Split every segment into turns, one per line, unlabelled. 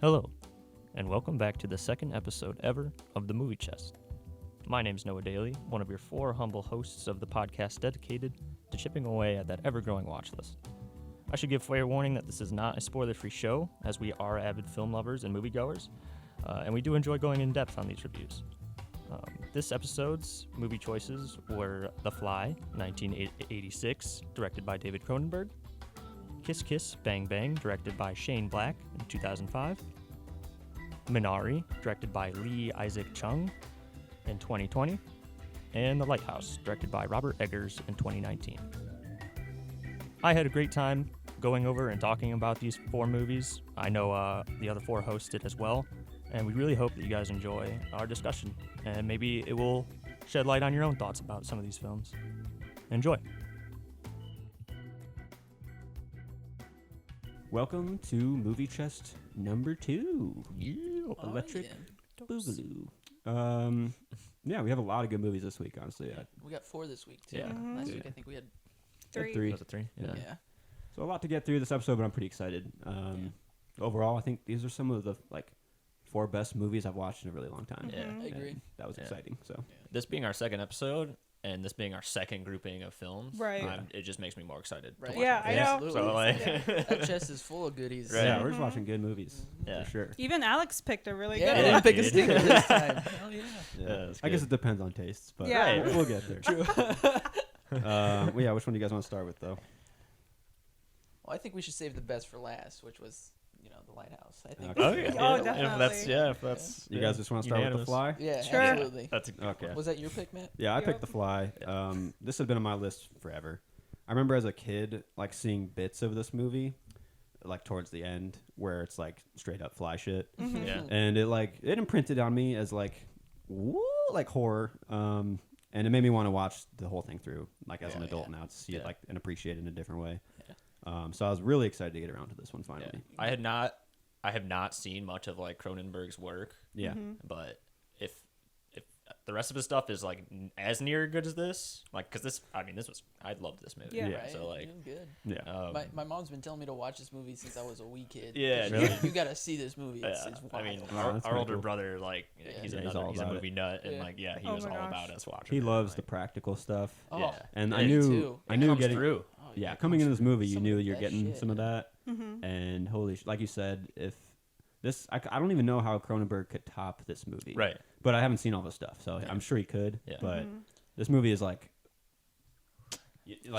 Hello, and welcome back to the second episode ever of The Movie Chest. My name's Noah Daly, one of your four humble hosts of the podcast dedicated to chipping away at that ever-growing watch list. I should give fair warning that this is not a spoiler-free show, as we are avid film lovers and moviegoers, and we do enjoy going in depth on these reviews. This episode's movie choices were The Fly, 1986, directed by David Cronenberg; Kiss Kiss Bang Bang, directed by Shane Black in 2005; Minari, directed by Lee Isaac Chung in 2020; and The Lighthouse, directed by Robert Eggers in 2019. I had a great time going over and talking about these four movies. I know the other four hosts did as well, and we really hope that you guys enjoy our discussion, and maybe it will shed light on your own thoughts about some of these films. Enjoy.
Welcome to Movie Chest number 2.
Yeah.
Electric Boogaloo. Yeah, we have a lot of good movies this week, honestly.
We got 4 this week, too.
Yeah.
Last week, I think we had
3.
Was it 3?
Yeah.
So a lot to get through this episode, but I'm pretty excited. Overall, I think these are some of the 4 best movies I've watched in a really long time.
Yeah.
I agree.
And that was exciting. So
This being our second episode, and this being our second grouping of films,
Right.
it just makes me more excited.
Right.
To watch
Yeah,
them.
I know.
Absolutely.
So like,
That chest is full of goodies.
Right.
yeah, we're just watching good movies
Yeah.
for sure.
Even Alex picked a really
Yeah, I
good
didn't
one.
pick a
dude.
stinger this time. Hell yeah.
that's
I guess
good.
it depends on tastes, but
Yeah.
we'll get there. True. Well, yeah, which one do you guys want to start with, though?
Well, I think we should save the best for last, which was, The Lighthouse. I think.
Okay.
Oh, yeah.
Oh,
If that's
definitely.
if that's
You guys just want to start with The Fly?
Yeah,
Sure.
absolutely.
That's a good
Okay.
one.
Was that your pick, Matt?
Yeah, I
Yep.
picked The Fly. This had been on my list forever. I remember as a kid, seeing bits of this movie, towards the end, where it's straight up fly shit,
Yeah.
and it imprinted on me as horror, and it made me want to watch the whole thing through, as an adult now, to see it and appreciate it in a different way.
Yeah.
So I was really excited to get around to this one finally.
Yeah. I have not seen much of Cronenberg's work.
Yeah.
But if the rest of his stuff is as near good as this, because this was, I loved this movie.
Yeah.
Yeah.
Right.
So
Good.
Yeah.
My mom's been telling me to watch this movie since I was a wee kid.
Yeah,
She's
really?
like, you got to see this movie. It's wild.
I mean,
Oh,
our
that's
older
pretty cool.
brother, he's
Yeah, he's all
he's a
about
movie nut, and
Yeah.
he
Oh
was
my
all
gosh.
about us watching.
He
it,
loves the practical stuff,
Oh,
yeah.
and
Yeah,
I
me
knew
too.
I
It
knew
comes
getting
through.
Oh,
yeah
it
coming
comes
into this movie, you
some
knew
of the
you're
best
getting
shit.
some of that.
Mm-hmm.
And holy, like you said, if this, I don't even know how Cronenberg could top this movie.
Right.
But I haven't seen all the stuff, so
Yeah.
I'm sure he could.
Yeah.
But
Mm-hmm.
this movie is like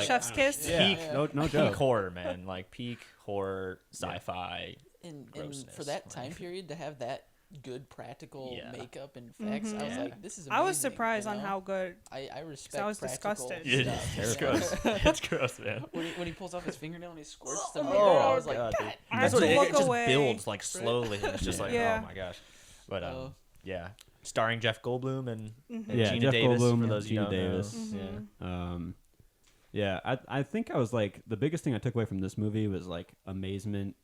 Chef's kiss.
Yeah.
Peak,
Yeah.
No
peak
joke.
horror, man. Peak horror, sci-fi.
And
grossness,
for that
like-
time period to have that good practical
Yeah.
makeup and effects, I was
Yeah.
like, this is amazing.
I was surprised on
know?
how good.
I respect
I was
practical
disgusted.
Yeah,
stuff.
it's gross. It's gross, man.
When he pulls off his fingernail and he squirts the
Oh,
mirror, I was like,
God,
God.
dude.
I
That's
had
what
to
it
look
just
away.
builds slowly. And it's just
Yeah.
oh my gosh. But
Oh.
yeah, starring Jeff Goldblum and
Yeah,
Gina
Jeff
Davis.
Goldblum,
For those you
Gina
don't
Davis.
know.
Mhm.
Yeah.
I think I was the biggest thing I took away from this movie was amazement,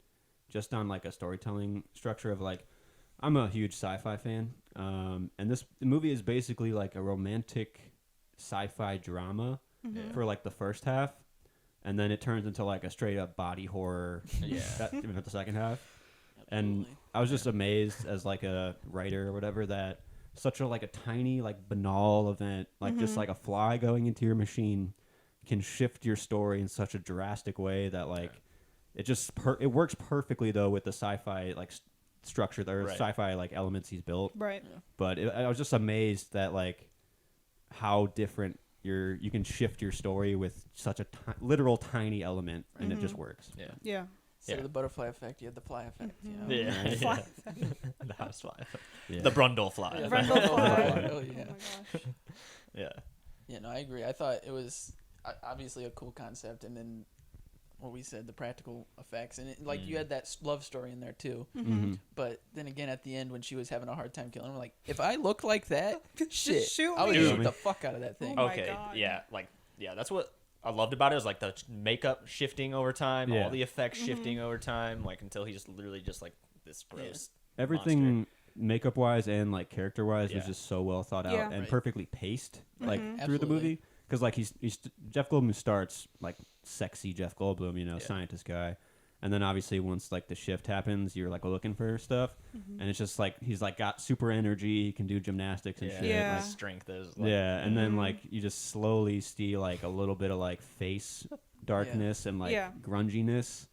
just on a storytelling structure of I'm a huge sci-fi fan, and this movie is basically a romantic sci-fi drama for the first half, and then it turns into a straight up body horror.
Yeah.
Even at the second half. And
Absolutely.
I was just amazed as a writer or whatever that such a tiny banal event just a fly going into your machine can shift your story in such a drastic way that it just it works perfectly though with the sci-fi structure or
Right.
sci-fi elements he's built.
Right.
But I was just amazed that how different you can shift your story with such a literal tiny element and it just works.
Yeah.
Yeah.
Instead
Yeah.
of the butterfly effect, you had the fly effect. You know?
Yeah.
The fly
The house fly.
Yeah.
The Brundle fly.
Yeah.
Brundle fly.
Oh,
Oh
yeah.
my gosh.
Yeah.
Yeah, no, I agree. I thought it was obviously a cool concept, and then what we said, the practical effects, and you had that love story in there too.
Mhm.
But then again, at the end, when she was having a hard time killing him, if I looked like that, shit,
shoot
I would
me.
shoot the fuck out of that thing.
Oh my
Okay.
God.
Yeah. That's what I loved about it was the makeup shifting over time,
Yeah.
all the effects shifting over time, until he's literally just this gross.
Everything makeup wise and character wise was
Yeah.
just so well thought out
Yeah.
and
Right.
perfectly paced through the
Absolutely.
movie because he's Jeff Goldblum starts sexy Jeff Goldblum,
Yeah.
scientist guy, And then obviously once like the shift happens, you're like looking for stuff, and it's just like he's like got super energy, he can do gymnastics and shit.
Yeah.
Like,
Strength is.
and then like you just slowly see like a little bit of like face darkness and like grunginess,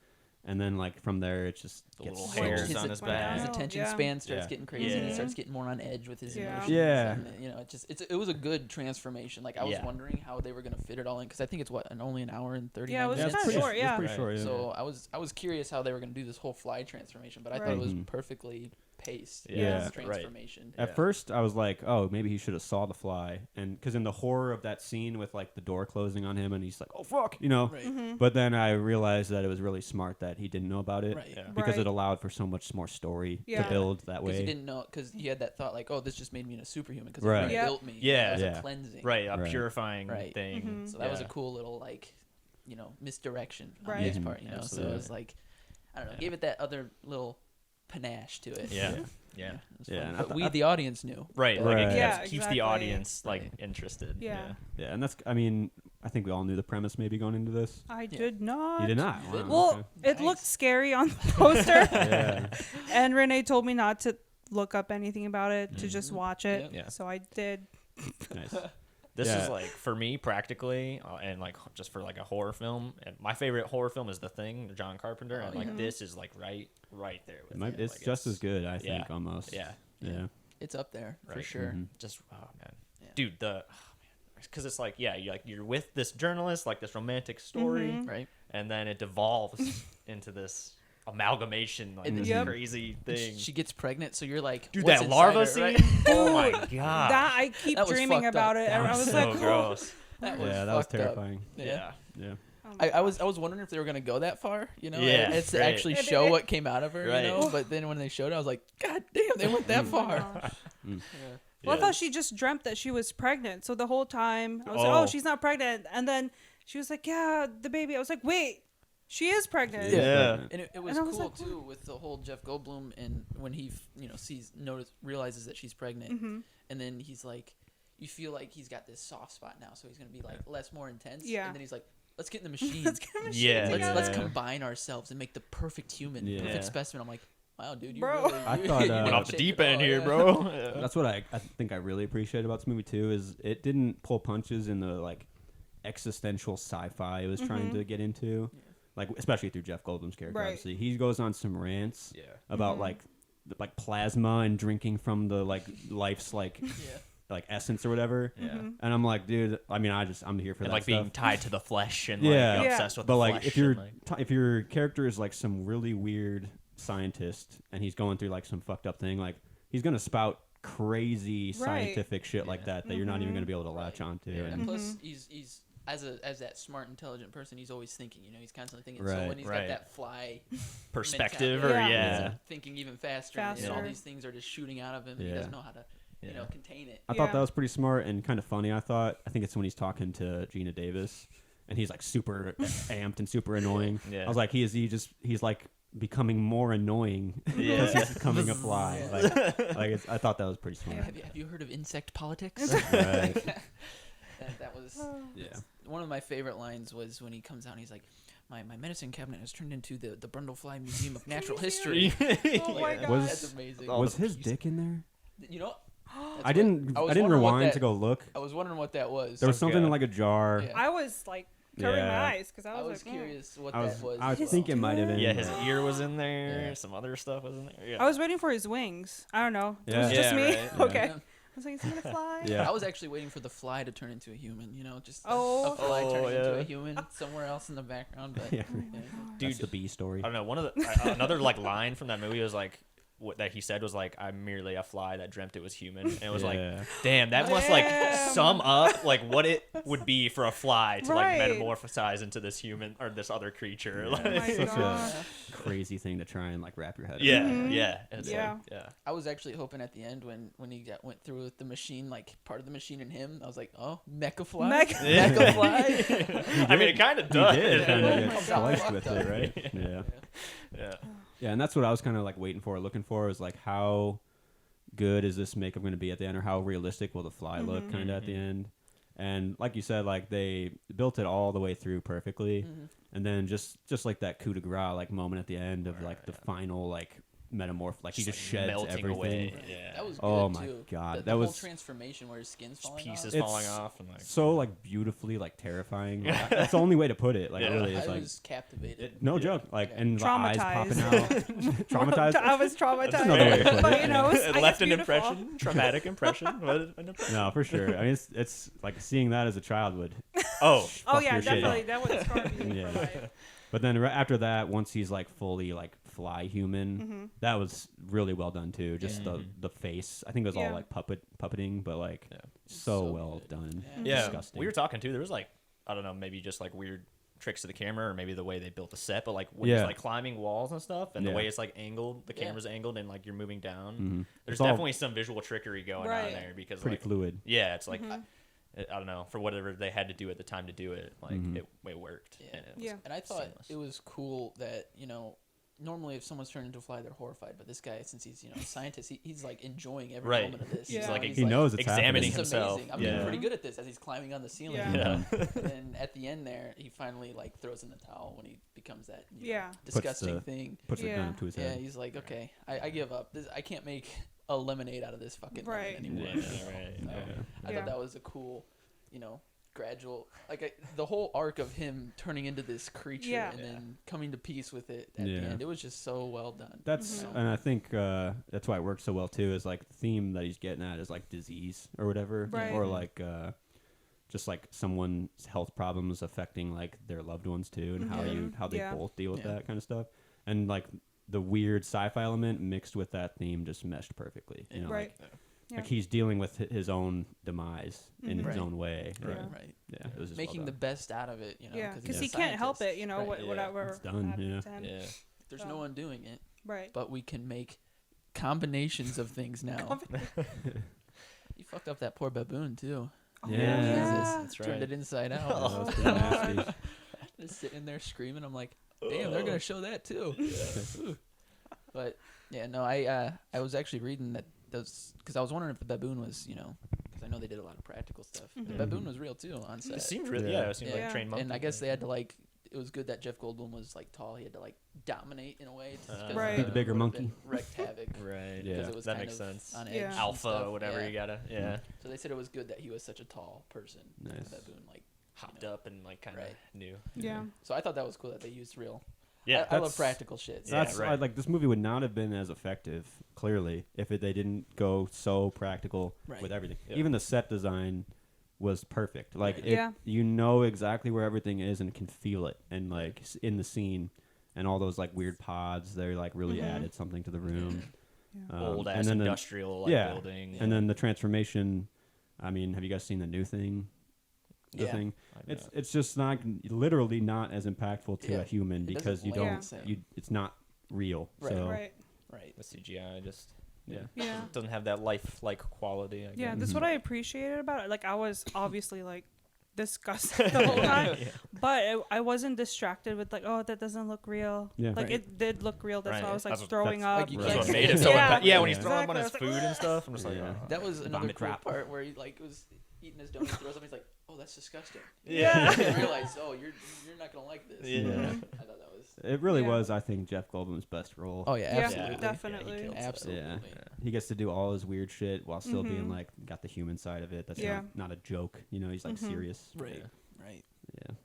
and then like from there it just
The
gets
little
so-
hairs on his back.
His
Wow.
attention
Yeah.
span starts
Yeah.
getting crazy. And he
Yeah.
starts getting more on edge with his
Yeah.
emotions.
Yeah.
And, it was a good transformation. Like I was
Yeah.
wondering how they were gonna fit it all in, because I think it's only an hour and 30
Yeah, it was
minutes.
kinda
pretty
short, yeah.
It's pretty short, yeah.
So I was curious how they were gonna do this whole fly transformation, but I thought it was
Right.
perfectly paced.
Yeah.
His
Right.
transformation.
At first, I was like, "Oh, maybe he should have saw the fly," and because in the horror of that scene with like the door closing on him, and he's like, "Oh fuck," you know.
Right.
But then I realized that it was really smart that he didn't know about it,
Right.
Yeah.
because
Right.
it allowed for so much more story
Yeah.
to build that
Because he
way.
didn't know, because he had that thought like, oh, this just made me a superhuman, because
Right.
it
Yeah.
built me.
Yeah.
It was
Yeah.
a cleansing.
Right, a
Right.
purifying
Right.
thing.
Mhm.
So that was a
Yeah.
cool little like, misdirection on
Right.
his
Mhm.
part. So it
Absolutely.
was like, I don't know,
Yeah.
gave it that other little panache to it.
Yeah.
Yeah.
Yeah.
It was
Yeah,
fun.
and I
But
thought-
we, the audience, knew.
Right.
But-
Like
Right.
it
Yeah,
keeps
exactly.
the audience like
Right.
interested.
Yeah.
Yeah, and that's. I mean, I think we all knew the premise maybe going into this.
I did not.
You did not.
You didn't?
Wow,
Well,
okay.
it looked
Nice.
scary on the poster,
yeah.
and Renee told me not to look up anything about it, to just
Mhm.
watch it.
Yep.
Yeah.
So I did.
Nice.
This
Yeah.
is like for me practically, and like just for like a horror film. And my favorite horror film is The Thing, John Carpenter, and like
yeah.
this is like right there with
It might,
it.
it's
Like,
just as good, I think,
yeah.
almost.
Yeah,
Yeah.
It's up there for
Right.
sure.
Mhm.
just oh man,
Yeah.
dude, because it's like you're with this journalist, like this romantic story,
Mhm.
Right.
and then it devolves into this amalgamation, like
And
this
Yep.
crazy
And
thing.
She gets pregnant, so you're like,
Dude,
what's
that
inside
larva
her,
scene.
right?
Oh my
Dude,
god,
That I keep
That was
dreaming
fucked
about
up.
it.
that
and I
was
was
so
like,
gross.
That was
Yeah, that was
fucked up.
terrifying.
Yeah.
Yeah.
Oh my
I was wondering if they were gonna go that far,
Yeah,
it's to
right.
actually
It-
show
it-
what came out of her,
Right.
But then when they showed it, I was like, God damn, they went that
Oh my
far.
gosh.
Yeah.
Well, I
Yeah.
thought she just dreamt that she was pregnant. So the whole time I was like,
Oh.
oh, she's not pregnant. And then she was like, yeah, the baby. I was like, wait, she is pregnant.
Yeah.
And it was
And I was
cool
like,
too with the whole Jeff Goldblum, and when he realizes that she's pregnant,
Mm-hmm.
and then he's like, you feel like he's got this soft spot now, so he's gonna be like more intense.
Yeah.
And then he's like, let's get in the machine.
Let's get a machine
Yeah.
together.
let's
Yeah.
combine ourselves and make the perfect human,
Yeah.
perfect specimen. I'm like, wow, dude, you
Bro.
really,
I
you
thought,
really
Went off the
shaped
deep
it
end
all,
here,
yeah.
bro. Yeah.
That's what I think I really appreciate about this movie too, is it didn't pull punches in the like existential sci-fi it was trying to get into, like especially through Jeff Goldblum's character.
Right.
Obviously, he goes on some rants
Yeah.
about like plasma and drinking from the like life's like
Yeah.
like essence or whatever.
Yeah.
Mm-hmm.
And I'm like, dude, I mean, I'm here for
And
that
like
stuff.
being tied to the flesh and
Yeah.
like
Yeah.
obsessed with
But
the
like
flesh.
if you're
and, like,
if your character is like some really weird scientist and he's going through like some fucked up thing, like he's gonna spout crazy
Right.
scientific shit like that you're not even gonna be able to latch onto.
Yeah.
And
And
plus, he's as that smart, intelligent person, he's always thinking. He's constantly thinking.
Right.
So when he's
Right.
got that fly
perspective
mentality,
or
Yeah.
he's
yeah.
thinking even faster. And all
Faster.
these things are just shooting out of him. He
Yeah.
doesn't know how to,
Yeah.
contain it.
I thought
Yeah.
that was pretty smart and kind of funny. I think it's when he's talking to Gina Davis and he's like super amped and super annoying.
Yeah.
I was like, he's like becoming more annoying
Yeah.
because he's becoming a fly.
Yeah.
I thought that was pretty smart.
Have you heard of insect politics?
Right.
that was
Yeah.
one of my favorite lines. Was when he comes out and he's like, my medicine cabinet has turned into the Brundlefly Museum of Natural History.
Oh my
Like,
god.
Was-
that's amazing.
Was his dick in there?
That's
I didn't
I was
I didn't
wondering what
rewind
that-
to go look.
I was wondering what that was.
There was
Okay.
something in like a jar.
Yeah.
I was like covering
Yeah.
my eyes because I
I
was
was
like,
curious what
I
that was.
I
His
think it might have been.
Yeah, his ear was in there.
Yeah.
Some other stuff was in there. Yeah.
I was waiting for his wings. I don't know. It
Yeah.
was just
Yeah,
me.
right.
Okay.
Yeah.
I was like, is he gonna fly?
Yeah.
I was actually waiting for the fly to turn into a human. Just
Oh.
a fly
Oh,
turning into
yeah.
a human somewhere else in the background. But
Yeah.
Oh my
yeah.
gosh.
Dude,
That's the B story.
I don't know. One of the another like line from that movie was like what that he said was like, I'm merely a fly that dreamt it was human. And it was like,
Yeah.
damn, that must like
Damn.
sum up like what it would be for a fly to
Right.
like metamorphosize into this human or this other creature.
Yeah.
Oh my
Like,
Such
gosh.
a crazy thing to try and like wrap your head
yeah,
around.
Mhm.
yeah, and it's
Yeah.
like, yeah.
I was actually hoping at the end when he went through with the machine, like part of the machine and him, I was like, oh, mecha fly. Mecha fly.
I mean, it kind of
He
does.
did kind of
Oh
get
my God.
spliced with it, right? Yeah.
Yeah.
Yeah, and that's what I was kind of like waiting for, looking for, is like how good is this makeup going to be at the end, or how realistic will the fly look kind of at the end? And like you said, like they built it all the way through perfectly, and then just like that coup de grace like moment at the end of like the final like metamorph, like he just sheds
melting
everything.
away. Yeah.
That was good
Oh my
too.
God,
The
that
whole
was
transformation where his skin's falling
pieces
off.
falling off and like
so like beautifully like terrifying. Like, that's the only way to put it. Like
Yeah.
really, it's
I
like
was captivated.
no joke. Like
Yeah.
and the eyes popping out. Traumatized.
I was traumatized.
another way to put it.
But you know, it was, I
it
guess,
left an
beautiful.
impression, traumatic impression. What an impression.
No, for sure. I mean, it's like seeing that as a child would.
Oh,
Oh
fuck
yeah,
your shit
definitely.
up.
That would scar me
Yeah.
for life.
But then right after that, once he's like fully like fly human, that was really well done too. Just the face. I think it was all
Yeah.
like puppeting, but like
Yeah.
so
So
well
good.
done.
yeah.
Disgusting.
We were talking too. There was like, I don't know, maybe just like weird tricks to the camera, or maybe the way they built the set. But like when he's
Yeah.
like climbing walls and stuff, and the
Yeah.
way it's like angled, the
Yeah.
camera's angled, and like you're moving down.
Mhm.
There's
It's all
definitely some visual trickery going on
Right.
there because
pretty
like,
fluid.
yeah, it's like I don't know, for whatever they had to do at the time to do it, like it worked.
Yeah.
And it was
Yeah.
And I thought
seamless.
it was cool that, you know, normally if someone's turned into a fly, they're horrified. But this guy, since he's, you know, a scientist, he's like enjoying every
Right.
moment of this.
Yeah.
You know,
like
he's
He knows it's
examining
this is
himself.
amazing. I'm
yeah.
doing pretty good at this as he's climbing on the ceiling.
Yeah.
Yeah.
And then at the end there, he finally like throws in the towel when he becomes that you know,
Yeah.
disgusting
Puts
thing.
Puts the gun
Yeah.
up to his
Yeah,
head.
he's like, okay, I give up. This, I can't make a lemonade out of this fucking
Right.
lemon anymore.
Yeah,
So,
right.
I
Yeah.
thought that was a cool, you know, gradual, like the whole arc of him turning into this creature
Yeah.
and then coming to peace with it at
Yeah.
the end. It was just so well done.
That's
Mhm.
and I think that's why it works so well too. Is like the theme that he's getting at is like disease or whatever,
Right.
or like just like someone's health problems affecting like their loved ones too, and how they
Yeah.
both deal with
Yeah.
that kind of stuff, and like the weird sci-fi element mixed with that theme just meshed perfectly. You know,
Right.
like he's dealing with his own demise in his
Right.
own way.
Yeah.
Right.
Right.
Yeah, it was just
Making
well
the
done.
best out of it, you know.
Yeah,
he's
because
a
he can't help
scientist.
it, you know,
Right.
Yeah.
whatever.
It's done,
happens
yeah.
to him.
Yeah.
There's
So.
no one doing it,
Right.
but we can make combinations of things now. You fucked up that poor baboon too.
Yeah.
Yeah.
That's
Turned
right.
it inside
Yeah,
out.
that was pretty nasty.
Just sitting there screaming. I'm like, damn, they're gonna show that too. Ooh. But yeah, no, I was actually reading that those because I was wondering if the baboon was, you know, because I know they did a lot of practical stuff. The baboon was real too on set.
It seemed really,
Yeah.
it seemed
Yeah.
like trained monkey.
And I guess they had to like. It was good that Jeff Goldblum was like tall. He had to like dominate in a way.
Right.
Be the bigger
would've
monkey.
been Wreaked havoc.
Right.
Yeah.
Because it was
That
kind
makes
of
sense.
on edge
Yeah.
and
Alpha
stuff.
or whatever
Yeah.
you gotta. Yeah.
So they said it was good that he was such a tall person.
Nice.
The baboon like
Hopped up and like kind of
Right.
knew.
Yeah.
So I thought that was cool that they used real.
Yeah.
I love
That's-
practical shit. So.
Yeah,
That's
right.
like this movie would not have been as effective, clearly, if they didn't go so practical
Right.
with everything.
Yeah.
Even the set design was perfect. Like
Right.
it,
Yeah.
you know exactly where everything is and can feel it, and like in the scene, and all those like weird pods, they like really
Mhm.
added something to the room.
Yeah.
Old
and
ass
then
industrial like,
yeah.
building.
and then the transformation. I mean, have you guys seen the new thing? The
Yeah.
thing.
I know.
It's just not literally not as impactful to
Yeah.
a human
It doesn't
because you
land
don't
the same.
you it's not real.
Right.
So
Right.
Right.
the CGI just yeah
Yeah.
doesn't have that life-like quality. I
Yeah,
guess.
that's what I appreciated about it. Like, I was obviously like disgusted the whole time, but I wasn't distracted with like, oh, that doesn't look real.
Yeah.
Like
Right.
it did look real. That's
Right.
why I was like
That's what-
throwing
that's-
up.
like, you
That's
can't
what
see
made it
it.
so
Yeah.
yeah, when he's
Yeah.
throwing up on his
Exactly. I
food
was
and stuff, I'm just like,
Yeah.
oh.
That was another cool
trap.
part where he like was eating his donut, throws up. He's like, "Oh, that's disgusting."
Yeah.
And I realized, oh, you're not gonna like this.
Yeah.
Yeah.
I thought that was.
It really
Yeah.
was, I think, Jeff Goldblum's best role.
Oh yeah,
Yeah,
absolutely.
definitely.
Yeah, he kills it.
Absolutely.
Yeah. He gets to do all his weird shit while still being
Mhm.
like got the human side of it. That's
Yeah.
not a joke. You know, he's like
Mhm.
serious.
Right.
Yeah.
Right.
Yeah.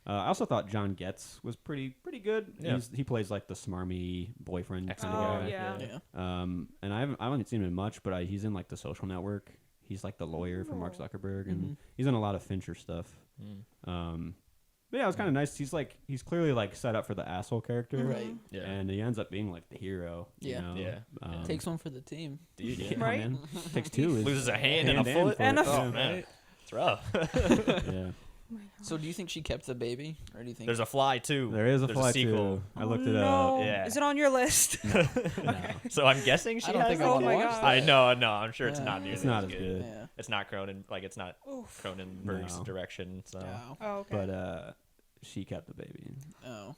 I also thought John Goetz was pretty good.
Yeah.
He plays like the smarmy boyfriend kind
Excellent.
of
Oh,
guy.
yeah.
Yeah.
And I haven't seen him in much, but he's in like The Social Network. He's like the lawyer for Mark
Oh.
Zuckerberg, and
Mhm.
he's in a lot of Fincher stuff.
Mm.
But yeah, it was kind of nice. He's clearly like set up for the asshole character,
Mhm.
Right.
Yeah.
and he ends up being like the hero.
Yeah.
You know?
Yeah.
Takes one for the team.
Dude,
Yeah,
yeah.
Right?
man. Takes two. is-
Loses a hand and a
Hand and
foot.
foot.
And a
Oh
foot.
man, it's rough.
yeah.
So do you think she kept the baby, or do you think?
There's a Fly too.
There is a
There's
fly
sequel.
too. I looked it
no.
up.
Yeah.
Is it on your list?
No.
So I'm guessing she
I don't
has
think I
a
want to
Oh my
watch
God.
that.
I know, no, I'm sure it's
Yeah.
not nearly
It's not
as
as
good.
good.
Yeah.
It's not Cronen, like it's not
Oof.
Cronenberg's
No.
direction. So
Oh.
Oh, okay.
But she kept the baby.
Oh.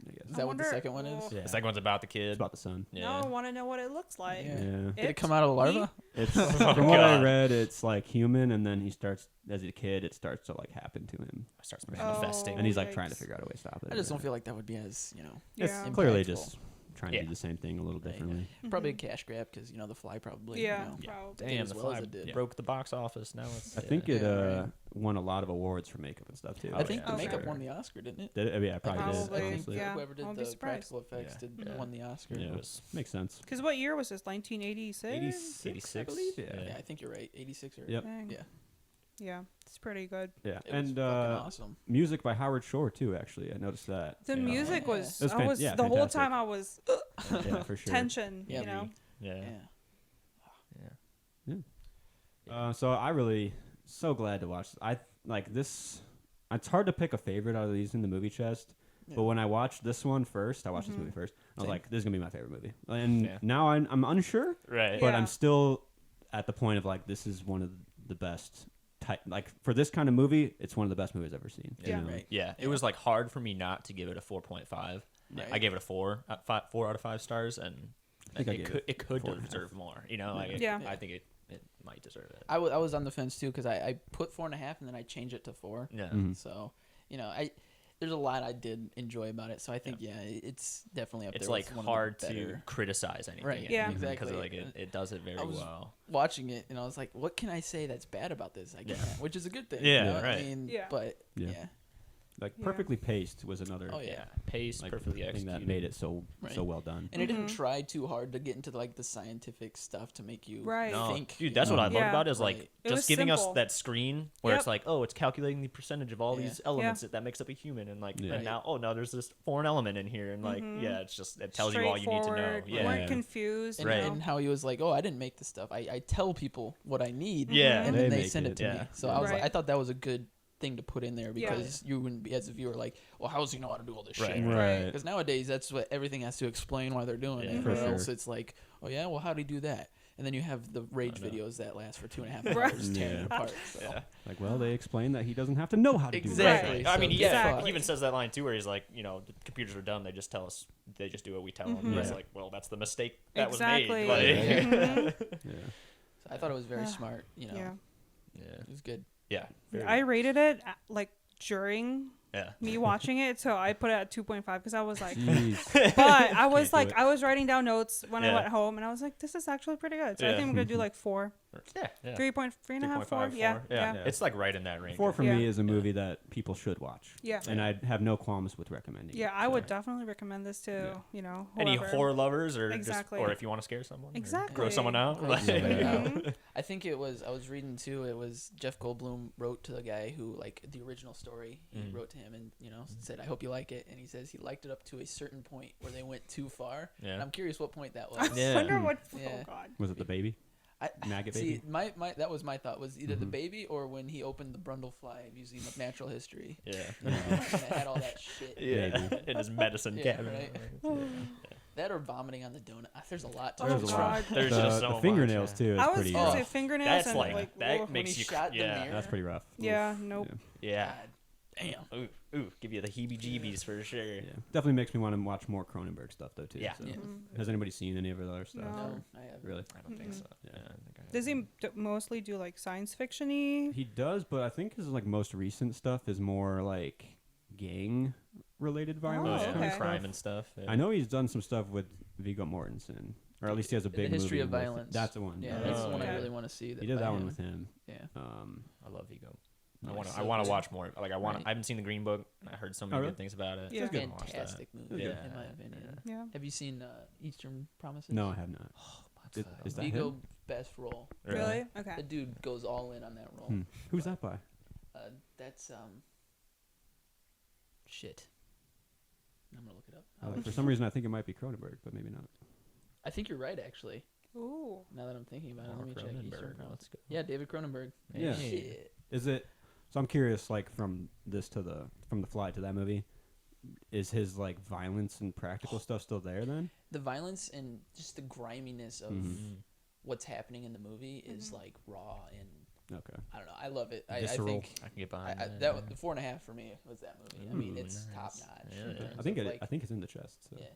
I guess.
Is that what the second one is?
The second one's about the kid.
It's about the son.
Yeah.
Now I want to know what it looks like.
Yeah.
Yeah.
Did it come out of a larva?
It's
Oh,
from what I
God.
read, it's like human, and then he starts as a kid. It starts to like happen to him,
It starts manifesting.
and he's like
yikes.
trying to figure out a way to stop it.
I just don't feel like that would be as,
It's
Yeah.
clearly
impactful.
just trying to do the same thing a little
Right.
differently.
Probably a cash grab because, the fly probably,
Yeah,
did
probably.
Damn,
as
the
well as
fly
it did.
broke the box office. Now it's.
I think it
Yeah, right.
won a lot of awards for makeup and stuff too.
I think the
yeah.
makeup
Okay.
won the Oscar, didn't it?
Did it? Yeah, it probably did.
Probably,
Honestly.
yeah.
Whoever did
I won't be
the
surprised.
practical effects
Yeah.
won the Oscar.
Yeah,
It was
makes sense.
Because what year was this? 1986.
86, I believe.
Yeah,
Yeah.
I think you're right. 86 or
Yep.
Dang.
Yeah,
Yeah, it's pretty good.
Yeah,
it was
and
fucking awesome.
music by Howard Shore too. Actually, I noticed that.
The
Yeah.
music
Yeah.
was.
It was
I was
yeah,
the whole
fantastic.
time I was
Yeah, for sure.
tension.
Yeah,
you know.
Yeah.
Yeah.
So I really so glad to watch this. I like this. It's hard to pick a favorite out of these in the movie chest.
Yeah.
But when I watched this one first, I watched this movie first. I was
Same.
like, "This is gonna be my favorite movie." And
Yeah.
now I'm unsure,
Right.
but
Yeah.
I'm still at the point of like, this is one of the best. Like for this kind of movie, it's one of the best movies I've ever seen.
Yeah.
Right.
Yeah, it was like hard for me not to give it a 4.5.
Right.
I gave it a 4 out of 5 stars, and
I think I gave
it could
4.5.
deserve more. Like
Yeah.
I think it might deserve it.
I was on the fence too because I put 4.5 and then I changed it to 4.
Yeah.
Mhm.
So there's a lot I did enjoy about it. So I think it's definitely up
It's
there.
like
with one
hard
of the
to
better.
criticize anything.
Right.
in it,
Yeah.
Exactly.
Because like it does it very
I was
well.
watching it and I was like, what can I say that's bad about this? I can't, which is a good thing.
Yeah,
you know?
right.
I mean,
Yeah.
but
Yeah.
yeah.
Like
Yeah.
perfectly paced was another
Oh, yeah.
Yeah, pace
like
perfectly
thing
executed.
that made it so
Right.
well done.
And it didn't
Mhm.
try too hard to get into like the scientific stuff to make you
Right.
No,
think.
dude, that's what I love
Yeah.
about it is like
Right.
It was
just giving us
simple.
that screen where
Yep.
it's like, oh, it's calculating the percentage of all
Yeah.
these elements that makes up a human, and like,
Yeah.
and now, oh no, there's this foreign element in here, and like,
Mhm.
yeah, it's just it tells you all you need to know.
Straightforward,
Yeah,
weren't
Yeah.
confused.
And,
you
Right.
know?
and how he was like, oh, I didn't make the stuff. I tell people what I need.
Yeah.
And
They
then they
make
send
it,
it to
yeah.
me. So I was
Right.
like, I thought that was a good thing to put in there
Yeah.
because you wouldn't be as a viewer like, well, how does he know how to do all this
Right.
shit?
Right.
Because nowadays that's what everything has to explain why they're doing
Yeah.
it,
For
or
sure.
else it's like, oh yeah, well how do you do that? And then you have the rage
I know.
videos that last for 2.5
Right.
hours tearing
Yeah.
it apart. So.
Yeah.
Like, well, they explained that he doesn't have to know how to
Exactly.
do
Right. I mean,
So
yeah,
Exactly.
he even says that line too, where he's like, the computers are done. They just tell us. They just do what we tell them.
Mhm.
It's
Yeah.
like, well, that's the mistake that
Exactly.
was made. Like,
Mhm.
that. Yeah.
So I thought it was very
Yeah.
smart.
Yeah.
yeah,
It was good.
yeah, very
I
good.
rated it like during
yeah.
me watching it, so I put it at 2.5 because I was like,
Jeez.
but I was
Can't do
like,
it.
I was writing down notes when I
Yeah.
went home, and I was like, this is actually pretty good. So I
Yeah.
think I'm gonna do like 4,
Yeah, yeah.
3.5, 4.
3.5,
Yeah,
4. Yeah.
Yeah.
It's like right in that range.
4 for
Yeah.
me is a movie that people should watch,
yeah.
and I have no qualms with recommending.
Yeah,
it,
I
so.
would definitely recommend this to
Yeah.
Any
whoever.
horror lovers, or
Exactly.
just, or if you want to scare someone, or
Exactly.
grow someone out.
Grow
Like,
someone
Yeah.
out. I think I was reading too, it was Jeff Goldblum wrote to the guy who, like, the original story, he
Mm.
wrote to him and, said, I hope you like it. And he says he liked it up to a certain point where they went too far.
Yeah.
And I'm curious what point that
I
was.
Yeah.
wonder what.
Yeah.
Oh God.
Was it the baby? Maggot
See,
baby?
my that was my thought, was either the
Mhm.
baby or when he opened the Brundlefly Museum of Natural History.
yeah.
And it had all that shit.
Yeah. In his medicine
Yeah,
cabinet.
right. That or vomiting on the donut. There's a lot to
Oh,
There's
choose
a
from.
lot.
There's
the,
just so
the
much,
fingernails
yeah.
too is
I was
pretty
gonna
rough.
say fingernails
That's
and
like
like
that
ugh.
When
makes
he
you.
shot the
Yeah.
mirror.
That's pretty rough.
Yeah. Nope.
Yeah.
God damn.
Ooh, give you the heebie-jeebies for sure.
Yeah. Definitely makes me want to watch more Cronenberg stuff though too.
Yeah.
So.
Yeah.
Has anybody seen any of the other stuff?
No.
No, I haven't.
Really?
I don't think
Mm-mm.
so.
Yeah.
I think I
Does he mostly do like science fiction-y?
He does, but I think his like most recent stuff is more like gang related
Oh,
violence.
yeah.
kind of
okay.
Crime
stuff.
and stuff. Yeah.
I know he's done some stuff with Viggo Mortensen, or at least he has a
The
big
History
movie
of
with-
Violence.
That's the one.
Yeah, that's the
Oh,
one I
yeah.
really want to see.
He did
by
that one
him.
with him.
Yeah.
I love Vigo. I
Nice.
want to.
So
I want
good.
to watch more. Like I want.
Right.
I haven't seen the Green Book. I heard so many
Oh, really?
good things about it.
Yeah.
I wanna watch that.
Fantastic movie,
Yeah.
in my opinion.
Yeah.
Have you seen Eastern Promises?
No, I have not. Is that
Vigo
him?
best role.
Really? Okay.
The dude goes all in on that role.
Who's that by?
That's shit. I'm gonna look it up.
For some reason, I think it might be Cronenberg, but maybe not.
I think you're right, actually.
Ooh.
Now that I'm thinking about it, let me check. Eastern
Cronenberg.
Promises.
Let's go.
Yeah, David Cronenberg.
Yeah.
Shit.
Is it? So I'm curious, like from the Fly to that movie, is his like violence and practical stuff still there then?
The violence and just the griminess of
Mhm.
Mm.
what's happening in the movie is
Mhm.
like raw and
Okay.
I don't know. I love it. I
Visceral.
think
I can get behind
that
that.
the 4.5 for me was that movie. I mean,
Ooh,
it's
nice.
top notch.
Yeah,
in
yeah.
terms
I think
of,
it.
like,
I think it's in the chest. So.
yeah,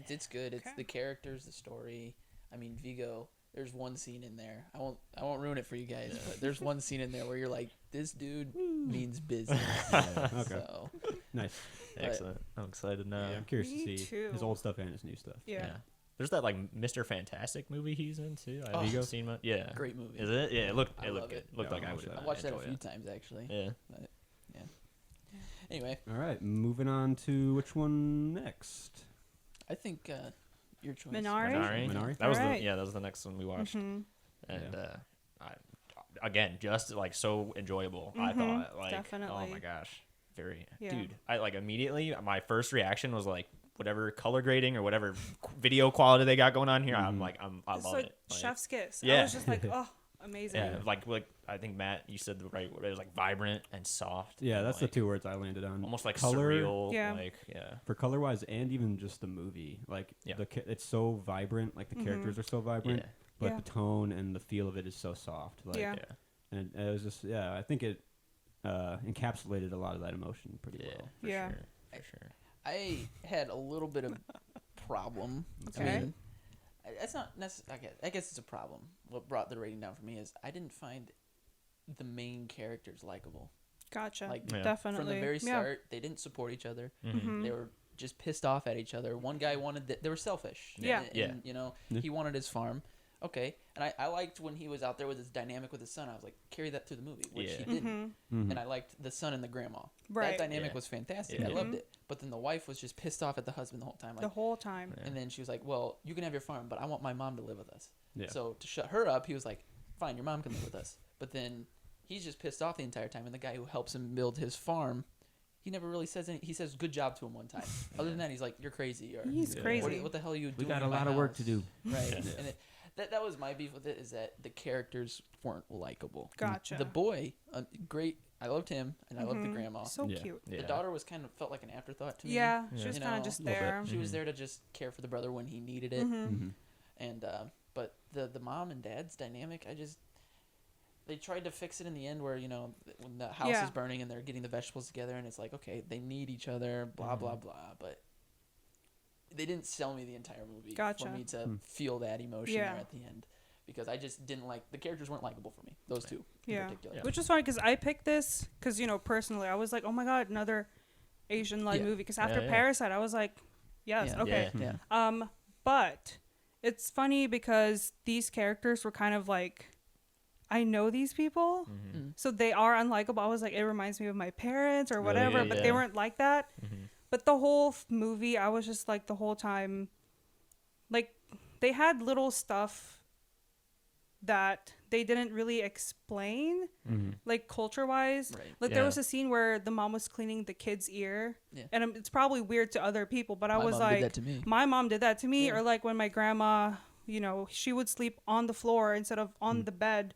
it's good. It's
Okay.
the characters, the story. I mean, Vigo. There's one scene in there. I won't ruin it for you guys, but there's one scene in there where you're like, this dude means business.
Yeah, okay.
So
Nice.
Excellent. I'm excited now.
Yeah, I'm curious to
Me
see
too.
his old stuff and his new stuff.
Yeah.
There's that like Mr. Fantastic movie he's in too.
Oh.
Have you seen it? Yeah.
great movie.
Is it? Yeah, it looked
I
good.
love it.
Looked
Yeah,
like
I'll
I
watch
would.
that.
I watched that a
enjoy
few
it.
times actually.
Yeah.
But, yeah. Anyway,
All right, moving on to which one next?
I think your choice.
Minari?
Minari?
That was
Alright.
that was the next one we watched.
Mhm.
And
Yeah.
again, just like so enjoyable. I
Mhm,
thought like, oh
definitely.
my gosh, very
Yeah.
dude. I like immediately my first reaction was like whatever color grading or whatever video quality they got going on here. I'm
Mhm.
like I
It's
love
like
it. Like,
chef's kiss. I
Yeah.
was just like, oh, amazing.
yeah, like I think Matt, you said the right word. It was like vibrant and soft.
Yeah,
and,
that's
like,
the two words I landed on.
almost like
Color-
surreal.
Yeah.
Like yeah.
For color wise, and even just the movie, like
Yeah.
it's so vibrant. Like the characters are so vibrant,
Yeah.
but
Yeah.
the tone and the feel of it is so soft. Like,
Yeah.
Yeah.
and it was just I think it encapsulated a lot of that emotion pretty
Yeah.
well.
For
Yeah.
sure. For sure.
I had a little bit of problem.
Okay.
I mean, it's not necessarily. I guess it's a problem. What brought the rating down for me is I didn't find the main characters likable.
Gotcha.
Like,
Yeah.
Definitely.
From the very
Yeah.
start, they didn't support each other.
Mhm.
They were just pissed off at each other. One guy wanted they were selfish.
Yeah.
And,
Yeah.
you know,
Yeah.
he wanted his farm. Okay. And I liked when he was out there with his dynamic with his son. I was like, carry that through the movie, which
Yeah.
he didn't.
Mhm.
Mhm.
And I liked the son and the grandma.
Right.
That dynamic
Yeah.
was fantastic.
Yeah.
I loved
Mhm.
it. But then the wife was just pissed off at the husband the whole time. Like,
The whole time.
Yeah.
and then she was like, well, you can have your farm, but I want my mom to live with us.
Yeah.
So to shut her up, he was like, fine, your mom can live with us. But then he's just pissed off the entire time. And the guy who helps him build his farm, he never really says anything. He says good job to him one time. Other than that, he's like, you're crazy. Or
He's
Yeah.
crazy.
what the hell are you doing?
We got a
in my
lot of work to
house?"
do.
Right.
Yeah.
And that was my beef with it, is that the characters weren't likable.
Gotcha.
The boy, great. I loved him, and I loved the
Mhm.
grandma.
So
Yeah.
cute.
Yeah.
The daughter was kind of felt like an afterthought to me.
Yeah.
Yeah.
She was
You
kind of
know,
just
a little bit.
there.
She was
Mhm.
there to just care for the brother when he needed it.
Mhm.
Mhm.
And but the mom and dad's dynamic, they tried to fix it in the end where, you know, when the house
Yeah.
is burning and they're getting the vegetables together, and it's like, okay, they need each other, blah blah
Mhm.
blah, but they didn't sell me the entire movie
Gotcha.
for me to
Hmm.
feel that emotion
Yeah.
there at the end, because I just didn't like the characters weren't likable for me, those two
Yeah.
in particular.
Yeah.
Which is funny because I picked this because, you know, personally, I was like, oh my God, another Asian-led
Yeah.
movie. Because after
Yeah, yeah.
Parasite, I was like, yes,
Yeah.
okay.
Yeah.
Yeah.
But it's funny because these characters were kind of like, I know these people,
Mhm.
Mm.
so they are unlikable. I was like, it reminds me of my parents or whatever,
Really?
but
Yeah.
they weren't like that.
Mhm.
But the whole movie, I was just like the whole time, like they had little stuff that they didn't really explain,
Mhm.
like culture-wise.
Right.
Like there
Yeah.
was a scene where the mom was cleaning the kid's ear,
Yeah.
and it's probably weird to other people, but I
My
was
mom
like,
did that to me.
my mom did that to me.
Yeah.
Or like when my grandma, you know, she would sleep on the floor instead of on
Mm.
the bed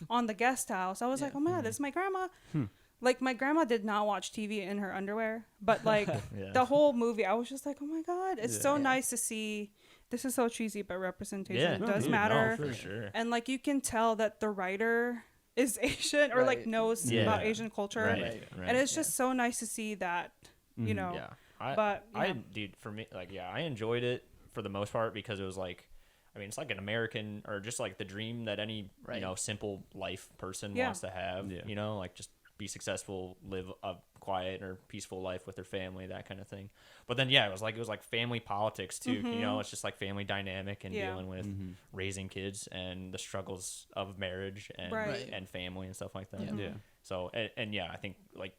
on the guest house. I was like,
Yeah.
oh my God, this is my grandma.
Hmm.
Like my grandma did not watch TV in her underwear, but like
Yeah.
the whole movie, I was just like, oh my God, it's so
Yeah.
nice to see. This is so cheesy, but representation
Yeah.
does
dude, no,
matter.
for sure.
And like you can tell that the writer is Asian or like
Right.
knows
Yeah.
about Asian culture.
Right.
Right.
Right.
And it's
Yeah.
just so nice to see that, you
Mhm.
know.
yeah. I
But
I
yeah.
dude, for me, like, yeah, I enjoyed it for the most part because it was like, I mean, it's like an American or just like the dream that any you
Right.
know simple life person
Yeah.
wants to have.
Yeah.
You know, like just be successful, live a quiet or peaceful life with their family, that kind of thing. But then yeah, it was like family politics too. You know, it's just like family dynamic and
Yeah.
dealing with
Mhm.
raising kids and the struggles of marriage and
Right.
and family and stuff like that.
Yeah.
Yeah.
So and yeah, I think like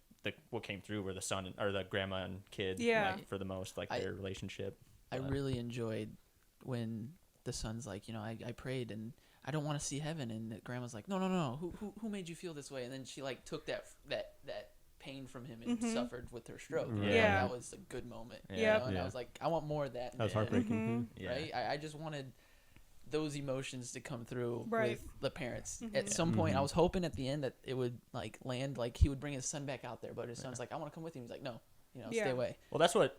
what came through were the son or the grandma and kid,
Yeah.
like, for the most, like
I-
their relationship.
I
But-
really enjoyed when the son's like, you know, I prayed and I don't want to see heaven, and the grandma's like, no, who made you feel this way? And then she like took that pain from him and
Mhm.
suffered with her stroke.
Yeah.
You know,
Yeah.
that was a good moment.
Yeah.
You know? And
Yeah.
I was like, I want more of that. in
That was
the end,
heartbreaking.
Mhm.
Yeah.
Right? I just wanted those emotions to come through
Right.
with the parents.
Mhm.
At some point, I
Mhm.
was hoping at the end that it would like land, like he would bring his son back out there, but his son's like, I want to come with you. He's like, no, you know,
Yeah.
stay away.
Well, that's what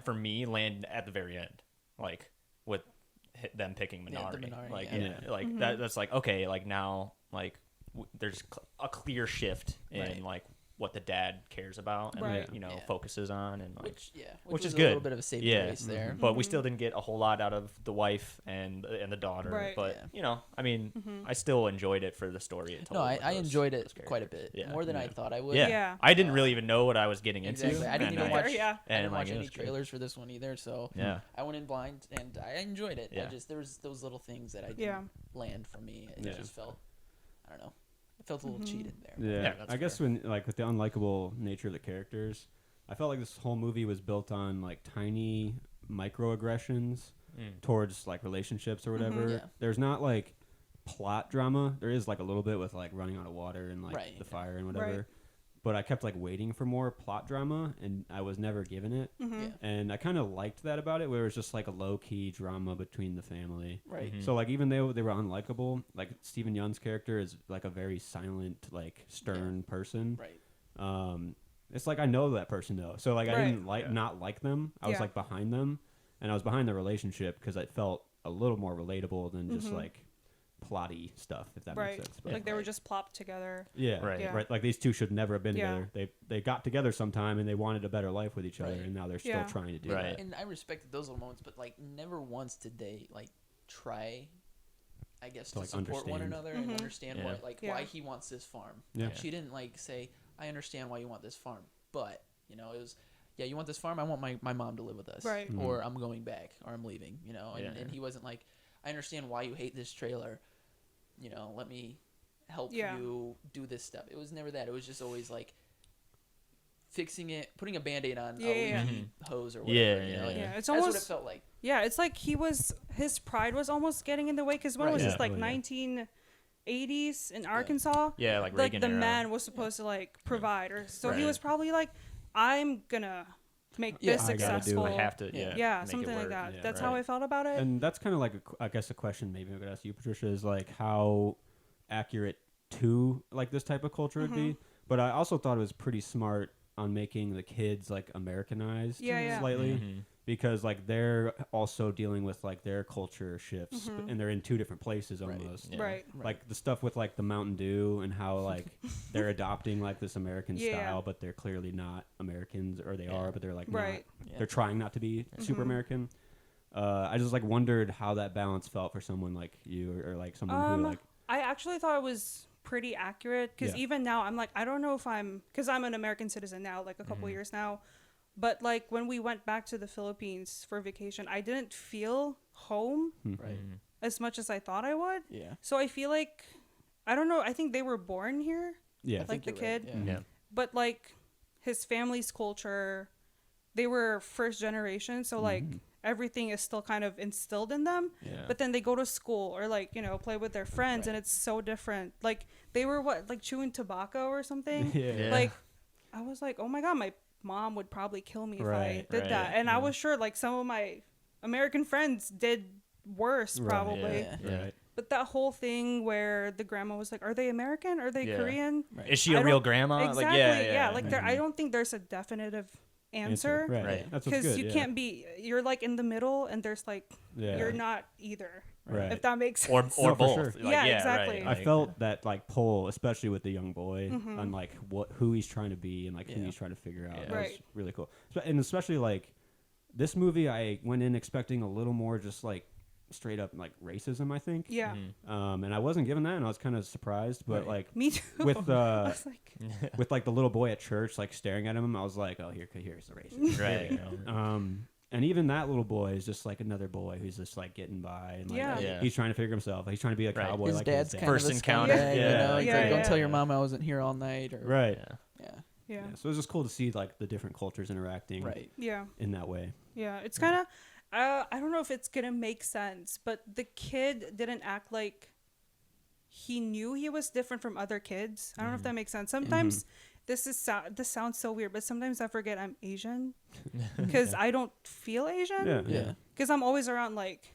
for me landed at the very end, like with them picking
Yeah, the
Minari.
Minari,
Like
yeah.
Yeah.
like
Mhm.
that's like okay, like now like there's a clear shift in
Right.
like what the dad cares about and
Right.
you know
Yeah.
focuses on and like
which
is
was
good.
a little bit of a saving
Yeah.
grace there.
but we still didn't get a whole lot out of the wife and the daughter.
Right.
But
Yeah.
you know, I mean, I still enjoyed it for the story it told.
No, I
with those-
enjoyed
those
it quite a
characters.
bit,
Yeah.
more than I
Yeah.
thought I would.
Yeah.
Yeah.
I didn't really even know what I was getting into.
Exactly. I didn't
and
even
Either,
watch.
yeah.
I didn't
and, like,
watch
it
any
was good.
trailers for this one either, so
Yeah.
I went in blind and I enjoyed it.
Yeah.
There was those little things that I didn't
Yeah.
land for me. It
Yeah.
just felt, I don't know, it felt a little cheated there.
Yeah,
Yeah, that's
I guess
fair.
when like with the unlikable nature of the characters, I felt like this whole movie was built on like tiny microaggressions towards like relationships or whatever.
Yeah.
There's not like plot drama. There is like a little bit with like running out of water and like
Right,
the
yeah.
fire and whatever.
Right.
But I kept like waiting for more plot drama, and I was never given it.
Mm-hmm.
Yeah.
And I kind of liked that about it, where it was just like a low key drama between the family.
Right.
Mhm.
So like even though they were unlikable, like Steven Yeun's character is like a very silent, like stern person.
Right.
It's like I know that person though, so like I
Right.
didn't like
Yeah.
not like them. I was
Yeah.
like behind them, and I was behind the relationship because it felt a little more relatable than just like plotty stuff, if that
Right.
makes sense. But
Like they were
Right.
just plopped together.
yeah,
Right.
Yeah.
right. Like these two should never have been
Yeah.
together. They got together sometime and they wanted a better life with each other,
Right.
and now they're still
Yeah.
trying to do
Right.
that.
And I respected those little moments, but like never once did they like try, I guess,
To,
to
like,
support one
understand.
another
Mhm.
and understand
Yeah.
why, like
Yeah.
why he wants this farm.
Yeah.
Like, she didn't like say, "I understand why you want this farm," but you know, it was, "Yeah, you want this farm. I want my mom to live with us,
Right.
or I'm going back, or I'm leaving." You know, and,
Yeah.
and he wasn't like, "I understand why you hate this trailer. You know, let me help
Yeah.
you do this stuff." It was never that. It was just always like fixing it, putting a Band-Aid on
Yeah,
a
yeah,
leaky hose or whatever.
Yeah,
you know?
yeah,
and
Yeah, it's
that's what it
almost
felt like.
yeah. It's like his pride was almost getting in the way because when
Right.
was
Yeah.
this like
Oh, yeah.
1980s in Arkansas?
Yeah, like
Like
Reagan
the
era.
man was supposed to like provide, or so he
Right.
was probably like, I'm gonna make
Yeah.
this
I gotta do it.
successful.
I have to,
Yeah.
Yeah,
make it
something like
work.
that.
Yeah,
That's how
right.
I felt about it.
And that's kind of like I guess a question maybe I could ask you, Patricia, is like how accurate to like this type of culture would be. But I also thought it was pretty smart on making the kids like Americanized
Yeah, yeah.
slightly,
Mhm.
because like they're also dealing with like their culture shifts, and they're in two different places
Right.
almost.
Yeah.
Right.
Like the stuff with like the Mountain Dew and how like they're adopting like this American
Yeah.
style, but they're clearly not Americans, or they
Yeah.
are, but they're like
Right.
not.
Yeah.
They're trying not to be super American. I just like wondered how that balance felt for someone like you, or like someone who like
I actually thought it was pretty accurate because
Yeah.
even now I'm like, I don't know if because I'm an American citizen now, like a couple years now, but like when we went back to the Philippines for vacation, I didn't feel home
Right.
as much as I thought I would.
Yeah.
So I feel like, I don't know, I think they were born here,
yeah,
I think
the
you're right,
kid.
Yeah.
Yeah.
but like his family's culture, they were first generation, so like everything is still kind of instilled in them.
Yeah.
But then they go to school or like, you know, play with their friends, and it's so different. Like they were like chewing tobacco or something.
Yeah.
Like I was like, oh my god, my mom would probably kill me if I
Right,
did
right,
that. And I
yeah.
was sure like some of my American friends did worse
Right,
probably.
Yeah.
Yeah.
right.
But that whole thing where the grandma was like, are they American? Are they
Yeah.
Korean?
Right.
Is she
I
a real
don't-
grandma?
Exactly.
Like, yeah.
Like there, I don't think there's a definitive answer.
Right.
Right.
That's what's
Because
good.
you
yeah.
can't be, you're like in the middle, and there's like,
Yeah.
you're not either.
Right.
If that makes
Or
sense.
or
No, for
both.
sure.
Like,
Yeah,
yeah,
exactly.
Right.
I
Like,
felt that like pull, especially with the young boy,
Mm-hmm.
on like who he's trying to be and like who
Yeah.
he's trying to figure out.
Yeah.
That was
Right.
really cool. And especially like this movie, I went in expecting a little more just like straight up like racism, I think.
Yeah.
And I wasn't given that, and I was kind of surprised. But
Right.
like
Me too.
with
I was like,
with like the little boy at church like staring at him, I was like, oh, here's the racism.
Right.
And even that little boy is just like another boy who's just like getting by, and like
Yeah.
Yeah.
he's trying to figure himself. He's trying to be a
Right.
cowboy.
His
like
dad's
his
kind
dad.
First
of a
encounter,
scumbag, you
yeah.
know. He's
Yeah,
like,
yeah.
"Don't tell your mom I wasn't here all night." Or
Right.
Yeah.
Yeah.
yeah.
Yeah, so it was just cool to see like the different cultures interacting
Right.
Yeah.
in that way.
Yeah. It's kind of, I don't know if it's going to make sense, but the kid didn't act like he knew he was different from other kids. I don't know if that makes sense. Sometimes this sounds so weird, but sometimes I forget I'm Asian because I don't feel Asian.
Yeah,
Yeah.
Because I'm always around like,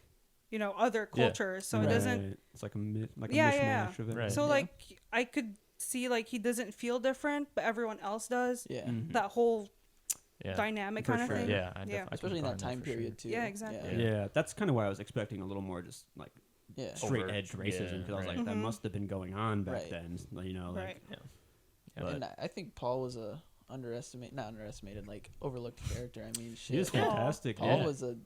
you know, other
Yeah.
cultures. So it
Right.
doesn't,
It's like a
Yeah,
mishmash
yeah.
of it.
Right.
so
Yeah.
like I could see like he doesn't feel different, but everyone else does.
Yeah.
That whole
Yeah.
dynamic
For
kind of
sure.
thing.
Yeah.
Yeah.
Especially in that time
for sure.
period too.
Yeah, exactly.
Yeah, that's kind of why I was expecting a little more just like
Yeah.
straight
Overt,
edge racism, because I was
right.
like, that must have been going on back
Right.
then, you know, like,
Right.
Yeah.
but
And I think Paul was a not underestimated, like overlooked character. I mean, shit.
he was fantastic.
Paul
yeah.
was a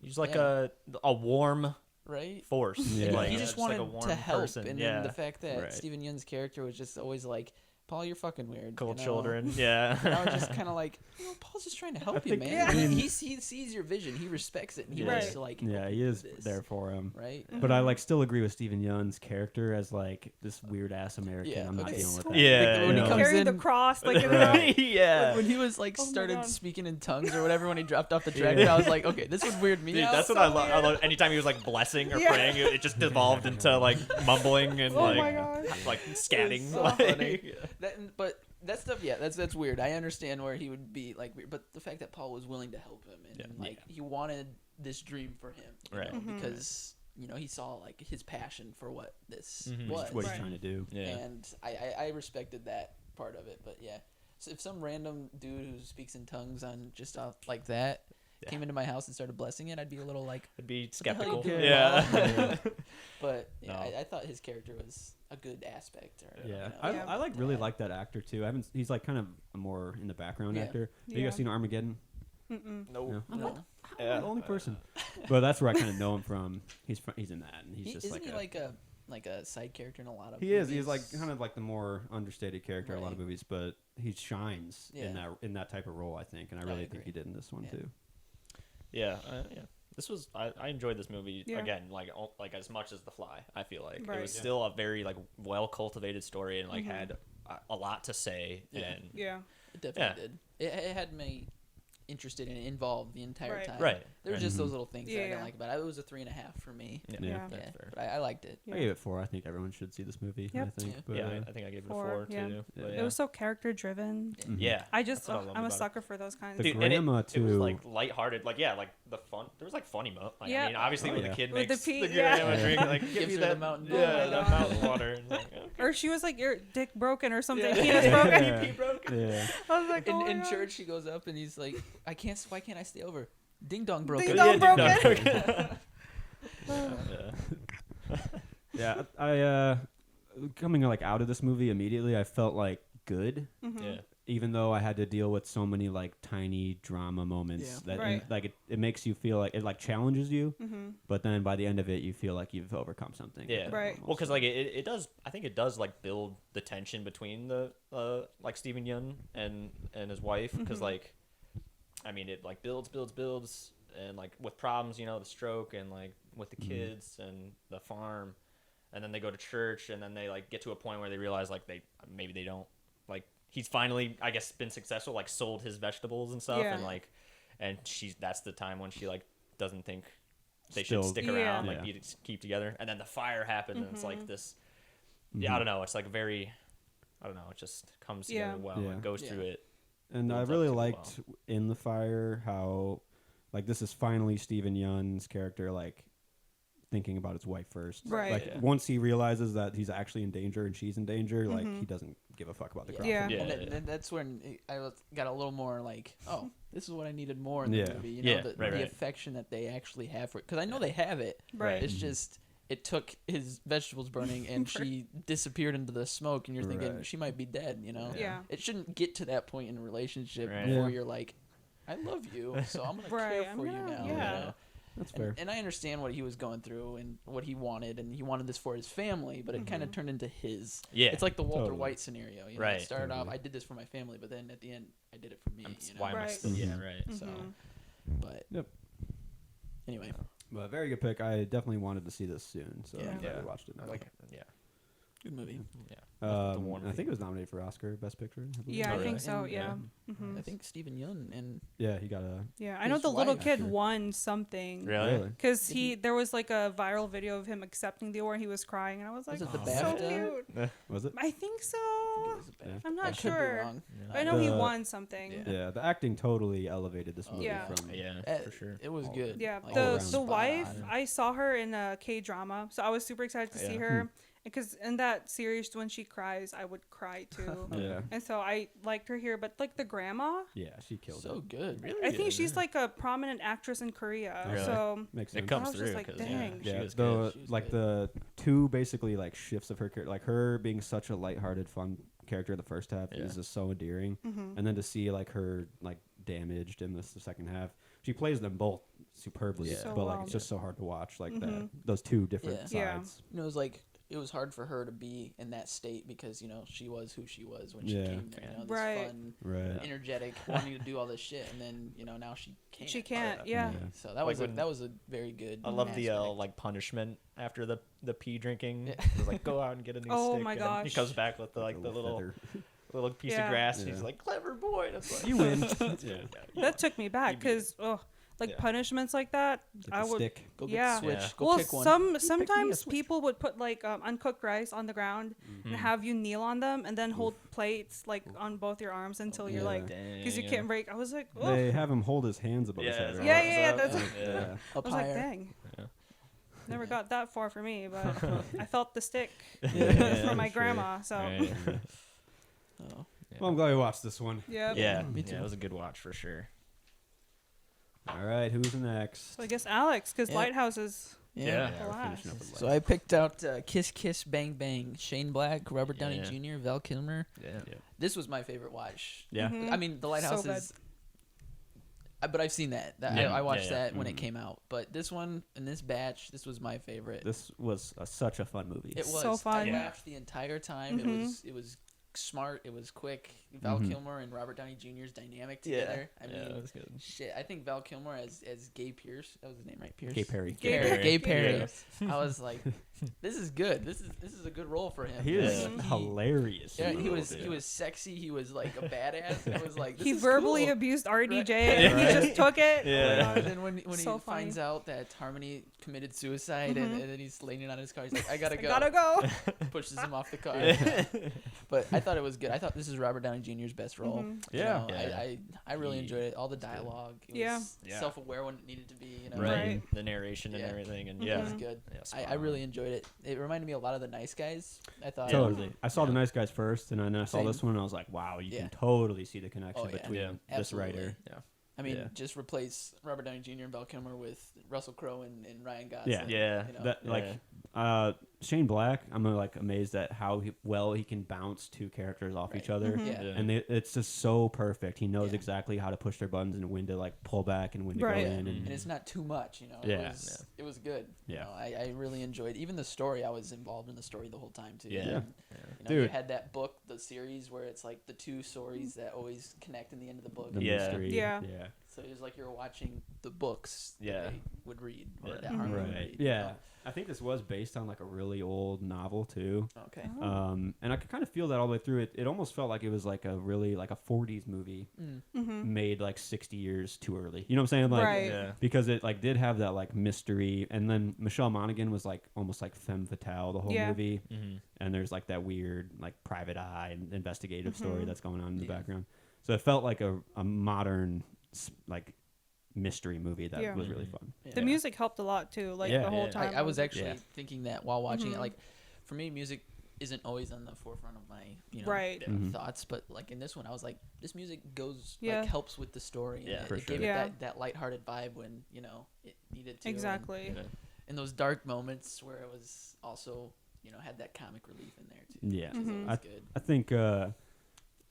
He's like
Yeah.
a warm
right.
force.
Yeah.
Like,
He
yeah,
just
like
wanted
a warm
to help,
person.
and
yeah.
then the fact that
Right.
Steven Yeun's character was just always like, "Paul, you're fucking weird."
cool
you know?
children. Yeah.
And I was just kind of like, Paul's just trying to help you,
think-
man.
Yeah.
I mean, he sees your vision, he respects it, and he
Yeah.
wants
Right.
to like.
Yeah,
help
he
you
is
do this,
there for him.
right?
But I like still agree with Steven Yeun's character as like this weird ass American.
Yeah,
I'm not
okay.
dealing with
So
that.
Yeah,
Like, when
you
he
know.
comes
Carry the
in,
cross like in the
yeah.
like, when he was like
Oh my
started
God.
speaking in tongues or whatever when he dropped off the tractor, I was like, okay, this would weird me
Dude,
out.
that's what
so
I love. I
weird.
love. Anytime he was like blessing or
Yeah.
praying, it just devolved into like mumbling and
Oh
like
my gosh.
like scatting.
so
like,
funny. But that stuff, yeah, that's weird. I understand where he would be like weird, but the fact that Paul was willing to help him and
Yeah.
like he wanted this dream for him, you
Right.
know,
Mhm.
because he saw like his passion for what this
Mhm.
was,
What he's
Right.
trying to do.
Yeah.
and I respected that part of it. But yeah, so if some random dude who speaks in tongues on just off like that
Yeah.
came into my house and started blessing it, I'd be a little like,
I'd be
the hell you
skeptical.
doing,
Yeah.
but yeah,
No.
I thought his character was a good aspect. Or,
Yeah,
Yeah.
I like really
Yeah.
like that actor too. I haven't. He's like kind of a more in the background
Yeah.
actor. Have you
Yeah.
guys seen Armageddon?
Mm-mm.
Nope.
No.
No.
Yeah.
The only person. But that's where I kind of know him from. He's in that, and he's just
Isn't
like
he
a,
like a side character in a lot of
he is.
movies?
He's like kind of like the more understated character in a lot of
Right.
movies, but he shines in that type of role, I think, and I really think
agree.
he did in this one
Yeah.
too.
Yeah. Yeah. This was I enjoyed this movie
Yeah.
again like as much as The Fly. I feel like
Right.
it was
Yeah.
still a very like well cultivated story and like
Mhm.
had a lot to say
Yeah.
and
Yeah.
It definitely did. It had me interested and involved the entire
Right.
time.
right.
There were
right.
just
Mhm.
those little things that I
Yeah.
didn't like about it. It was a 3.5 for me.
Yeah.
Yeah.
That's
Yeah,
fair.
but I liked it.
Yeah.
I gave it 4. I think everyone should see this movie.
Yep.
I think.
Yeah.
But,
Yeah, I think I gave it a 4
Yeah.
too. But
Yeah.
yeah.
It was so character driven.
mhm.
Yeah.
I just,
That's what I loved
I'm a
about it.
sucker for those kinds
The
of
Dude, and
grandma
it was
too.
like lighthearted, like like the fun. There was like funny like,
Yeah.
I mean, obviously
Oh,
when
yeah.
the kid
With
makes
the pee,
the
yeah.
grandma drink, like
Gives
give me
her the
that
mountain
dew.
yeah,
Oh my
that
God.
mountain water. And like, okay.
Or she was like, your dick broken or something.
Yeah.
Penis broken.
Yeah.
Pee broken.
Yeah.
I was like, oh my
In
God.
church, he goes up and he's like, "Why can't I stay over? Ding dong broken."
Ding dong
Yeah,
broken.
Yeah.
Yeah, I coming like out of this movie immediately, I felt like good,
Mhm.
Yeah.
even though I had to deal with so many like tiny drama moments
Yeah.
that
Right.
like it makes you feel like it like challenges you,
Mhm.
but then by the end of it, you feel like you've overcome something.
Yeah.
Right.
Well, because like it does. I think it does like build the tension between the like Steven Yeun and his wife, because
Mhm.
like, I mean, it like builds, and like with problems, the stroke, and like with the
Mhm.
kids and the farm, and then they go to church, and then they like get to a point where they realize like maybe they don't like he's finally, I guess, been successful, like sold his vegetables and stuff,
Yeah.
and like, and that's the time when she like doesn't think they
Still-
should stick
Yeah.
around, like
Yeah.
keep together, and then the fire happened, and it's like
Mhm.
this.
Mhm.
Yeah, I don't know. It's like very, I don't know. It just comes together
Yeah.
well
Yeah.
and goes
Yeah.
through it.
And I
builds up
really
to it
liked in the fire how like this is finally Steven Yeun's character like thinking about his wife first.
Right.
Like
Yeah.
once he realizes that he's actually in danger and she's in danger, like
Mhm.
he doesn't give a fuck about the crop.
Yeah.
Yeah.
And then that's when got a little more like, oh, this is what I needed more in the
Yeah.
movie.
Yeah,
The
right.
affection that they actually have for it. Because I know they have it.
Right.
It's just it took his vegetables burning and she disappeared into the smoke, and you're thinking
Right.
she might be dead.
Yeah.
It shouldn't get to that point in a relationship
Right.
before
Yeah.
you're like, I love you, so I'm gonna
Right,
care
I'm
for you
gonna-
now.
yeah.
That's fair.
And I understand what he was going through and what he wanted, and he wanted this for his family, but it kind of turned into his.
Yeah.
It's like the Walter
Totally.
White scenario. You know,
Right.
It started off,
Totally.
I did this for my family, but then at the end, I did it for me.
Why am I
Right.
still? Yeah,
Mhm.
right.
So,
Mhm.
but
Yep.
anyway,
But very good pick. I definitely wanted to see this soon, so
Yeah.
I'm glad
Yeah.
we watched it.
I
now.
like it. Yeah.
good movie.
Yeah. The
Um,
one
I think it was nominated for Oscar Best Picture. I believe.
Yeah, I
Oh,
think
really?
so.
And,
Yeah.
I
Mhm.
think Steven Yeun and
Yeah, he got a.
Yeah, I know
his
the little
wife-
kid
Actor.
won something.
Really?
Because
Did
there was like a viral video of him accepting the award. He was crying, and I was like,
Was it the
"Oh,
BAFTA?
so cute.
Was it?
I think so.
I think it was a
Yeah.
bad-
I'm not
I could be
sure.
wrong.
But I know he
The-
won something.
Yeah.
Yeah, the acting totally elevated this movie
Yeah.
from.
Yeah, for sure.
It was
All-
good.
Yeah,
Like,
all
the
around
the
spot
wife,
on.
I saw her in a K drama, so I was super excited to see
Yeah.
her. because in that series when she cries, I would cry too.
Yeah.
And so I liked her here, but like the grandma,
Yeah, she killed
So
it.
good.
Really?
I think she's like a prominent actress in Korea.
Really?
So
Makes
It
sense.
comes
I was
through
just like,
because
dang.
she
Yeah,
was good.
She was
like
good.
the two basically like shifts of her character, like her being such a lighthearted, fun character in the first half
Yeah.
is just so endearing,
Mm-hmm.
and then to see like her like damaged in the second half, she plays them both superbly,
Yeah.
So
but like
well.
it's just so hard to watch like that
Mhm.
those two different
Yeah.
Yeah.
sides.
You know, it was hard for her to be in that state because, you know, she was who she was when she
Yeah.
came there. You know, this
Right.
fun,
Right.
energetic, wanting to do all this shit, and then, you know, now she can't.
She can't. Yeah.
So that
Like
was
when-
that was a very good.
I love the
aspect.
like punishment after the pee drinking.
Yeah.
It's like go out and get a new
Oh
stick.
my
and then he
gosh.
comes back with the little
feather.
little piece
Yeah.
of grass. And he's
Yeah.
like clever boy. And it's like
You win.
yeah.
That took me back
You beat
because like
Yeah.
punishments like that,
Get
I
the
would.
stick.
Go get
Yeah.
the switch.
Yeah.
Go
Well,
pick one.
sometimes
switch.
people would put like uncooked rice on the ground
Mm-hmm.
and have you kneel on them and then hold plates like on both your arms until you're
Yeah.
like, because you can't break. I was like, oh,
They have him hold his hands above his
Yeah,
head.
it's
Right?
Yeah,
all-
yeah,
it's
that's-
all- yeah.
I
Up
was like,
higher.
dang.
Yeah.
Never got that far for me, but I felt the stick
Yeah,
from my
sure.
grandma. So
Right.
Oh.
Well, I'm glad we watched this one.
yeah.
Yeah,
Me too.
Yeah, it was a good watch for sure.
All right, who's next?
So I guess Alex, because
Yeah.
Lighthouse is
Yeah.
we're
Alas.
finishing up with
So
Light.
I picked out Kiss Kiss Bang Bang, Shane Black, Robert Downey
Yeah.
Jr., Val Kilmer.
Yeah.
This was my favorite watch.
Yeah.
Mhm.
I mean, The Lighthouse
So good.
is. But I've seen that.
Yeah.
I watched
Yeah, yeah.
that when it
Mhm.
came out. But this one in this batch, this was my favorite.
This was such a fun movie.
It was
So fun.
I laughed the entire time.
Mhm.
It was smart. It was quick. Val
Mhm.
Kilmer and Robert Downey Jr.'s dynamic together. I
yeah,
mean,
that was good.
shit. I think Val Kilmer as Gay Pierce. That was his name, right? Pierce.
Gay Perry.
Gay
Perry.
Perry.
Gay Perry.
Yeah.
I was like, this is good. This is a good role for him.
He is
Yeah.
hilarious.
Yeah,
in
he
the
was
movie.
he was sexy. He was like a badass. I was like, this
he
is
verbally
cool.
abused RDJ
Right.
and he
Right.
just took it.
Yeah.
And then when
So
he finds out that Harmony committed suicide and then he's leaning on his car, he's like, I gotta
I
go.
gotta go.
Pushes him off the car. But I thought it was good. I thought this is Robert Downey Jr.'s best role.
Mhm.
You
Yeah.
know,
Yeah.
I really
He-
enjoyed it. All the dialogue. It
Yeah.
was
Yeah.
self-aware when it needed to be. You know,
Right.
Right.
The narration and
Yeah.
everything, and
It
yeah,
was good.
Yeah,
I
spot
really
on.
enjoyed it. It reminded me a lot of The Nice Guys. I thought.
Totally. I saw The
Yeah.
Nice Guys first, and then I saw
Same.
this one, and I was like, wow, you
Yeah.
can totally see the connection
Oh, yeah.
between
Yeah.
this
Absolutely.
writer.
Yeah.
I mean,
Yeah.
just replace Robert Downey Jr. and Val Kilmer with Russell Crowe and Ryan Gosling.
Yeah.
Yeah.
You know?
That like
Yeah.
Shane Black, I'm like amazed at how well he can bounce two characters off each
Right.
other.
Mhm.
Yeah.
Yeah.
And it's just so perfect. He knows
Yeah.
exactly how to push their buttons and when to like pull back and when to
Right.
go in.
Mhm.
And
And it's not too much, you know.
Yeah.
It was good. You
Yeah.
know, I really enjoyed even the story. I was involved in the story the whole time too.
Yeah.
And,
Yeah.
you know, you
Dude.
had that book, the series where it's like the two stories that always connect in the end of the book.
the
Yeah.
mystery.
Yeah.
Yeah.
So it was like you were watching the books
Yeah.
that they would read or
Yeah.
that
Mhm.
Harmony would
Right.
read. you
Yeah.
know?
I think this was based on like a really old novel too.
Okay.
And I could kind of feel that all the way through it. It almost felt like it was like a really like a 40s movie
Mm.
Mm-hmm.
made like 60 years too early. You know what I'm saying? Like
Right.
Yeah.
because it like did have that like mystery, and then Michelle Monaghan was like almost like femme fatale the whole
Yeah.
movie,
Mm-hmm.
and there's like that weird like private eye and investigative story
Mhm.
that's going on in the
Yeah.
background. So it felt like a modern like mystery movie that
Yeah.
was really
Mhm.
fun.
Yeah.
The music helped a lot too, like
Yeah.
the whole
Yeah.
time.
I was actually
Yeah.
thinking that while watching it.
Mhm.
Like, for me, music isn't always on the forefront of my
Right.
Mhm.
thoughts, but like in this one, I was like, this music goes
Yeah.
like helps with the story. And
Yeah,
it,
for
it
sure.
gave
Yeah.
it that lighthearted vibe when it needed to. and
exactly.
Yeah.
in those dark moments where it was also had that comic relief in there too.
Yeah.
Which is
Mhm.
always good.
I think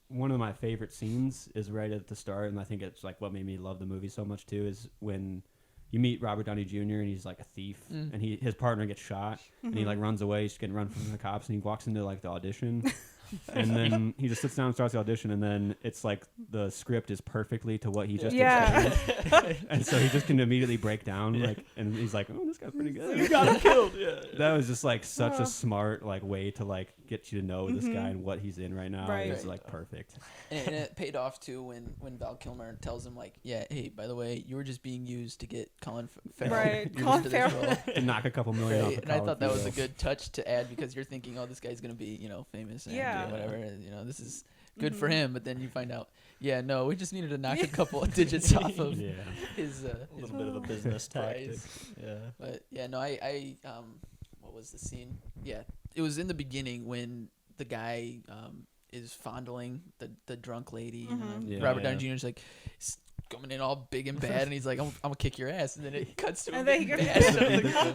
one of my favorite scenes is right at the start, and I think it's like what made me love the movie so much too, is when you meet Robert Downey Jr. and he's like a thief,
Mm.
and his partner gets shot, and he like runs away. He's getting run from the cops, and he walks into like the audition, and then he just sits down and starts the audition, and then it's like the script is perfectly to what he just
Yeah.
explained. And so he just can immediately break down, like, and he's like, "Oh, this guy's pretty good."
You got him killed. Yeah.
That was just like such
Oh.
a smart like way to like get you to know this
Mhm.
guy and what he's in right now.
Right.
It's
Right.
like perfect.
And it paid off too when Val Kilmer tells him like, yeah, hey, by the way, you were just being used to get Colin Farrell
Right.
used
Colin
to this
Farrell.
role.
To knock a couple million off
Right.
the
And I
college
thought that was a
fee,
good touch to add because you're thinking, oh, this guy's gonna be famous and
Yeah.
whatever, and, this is good for
Mhm.
him. But then you find out, yeah, no, we just needed to knock a couple of digits off
though.
of
Yeah.
his
A little bit of a business tactic.
price.
Yeah.
But yeah, no, I what was the scene? Yeah, it was in the beginning when the guy is fondling the drunk lady. Robert Downey Jr. is like coming in all big and bad, and he's like, I'm gonna kick your ass, and then it cuts to him getting bashed.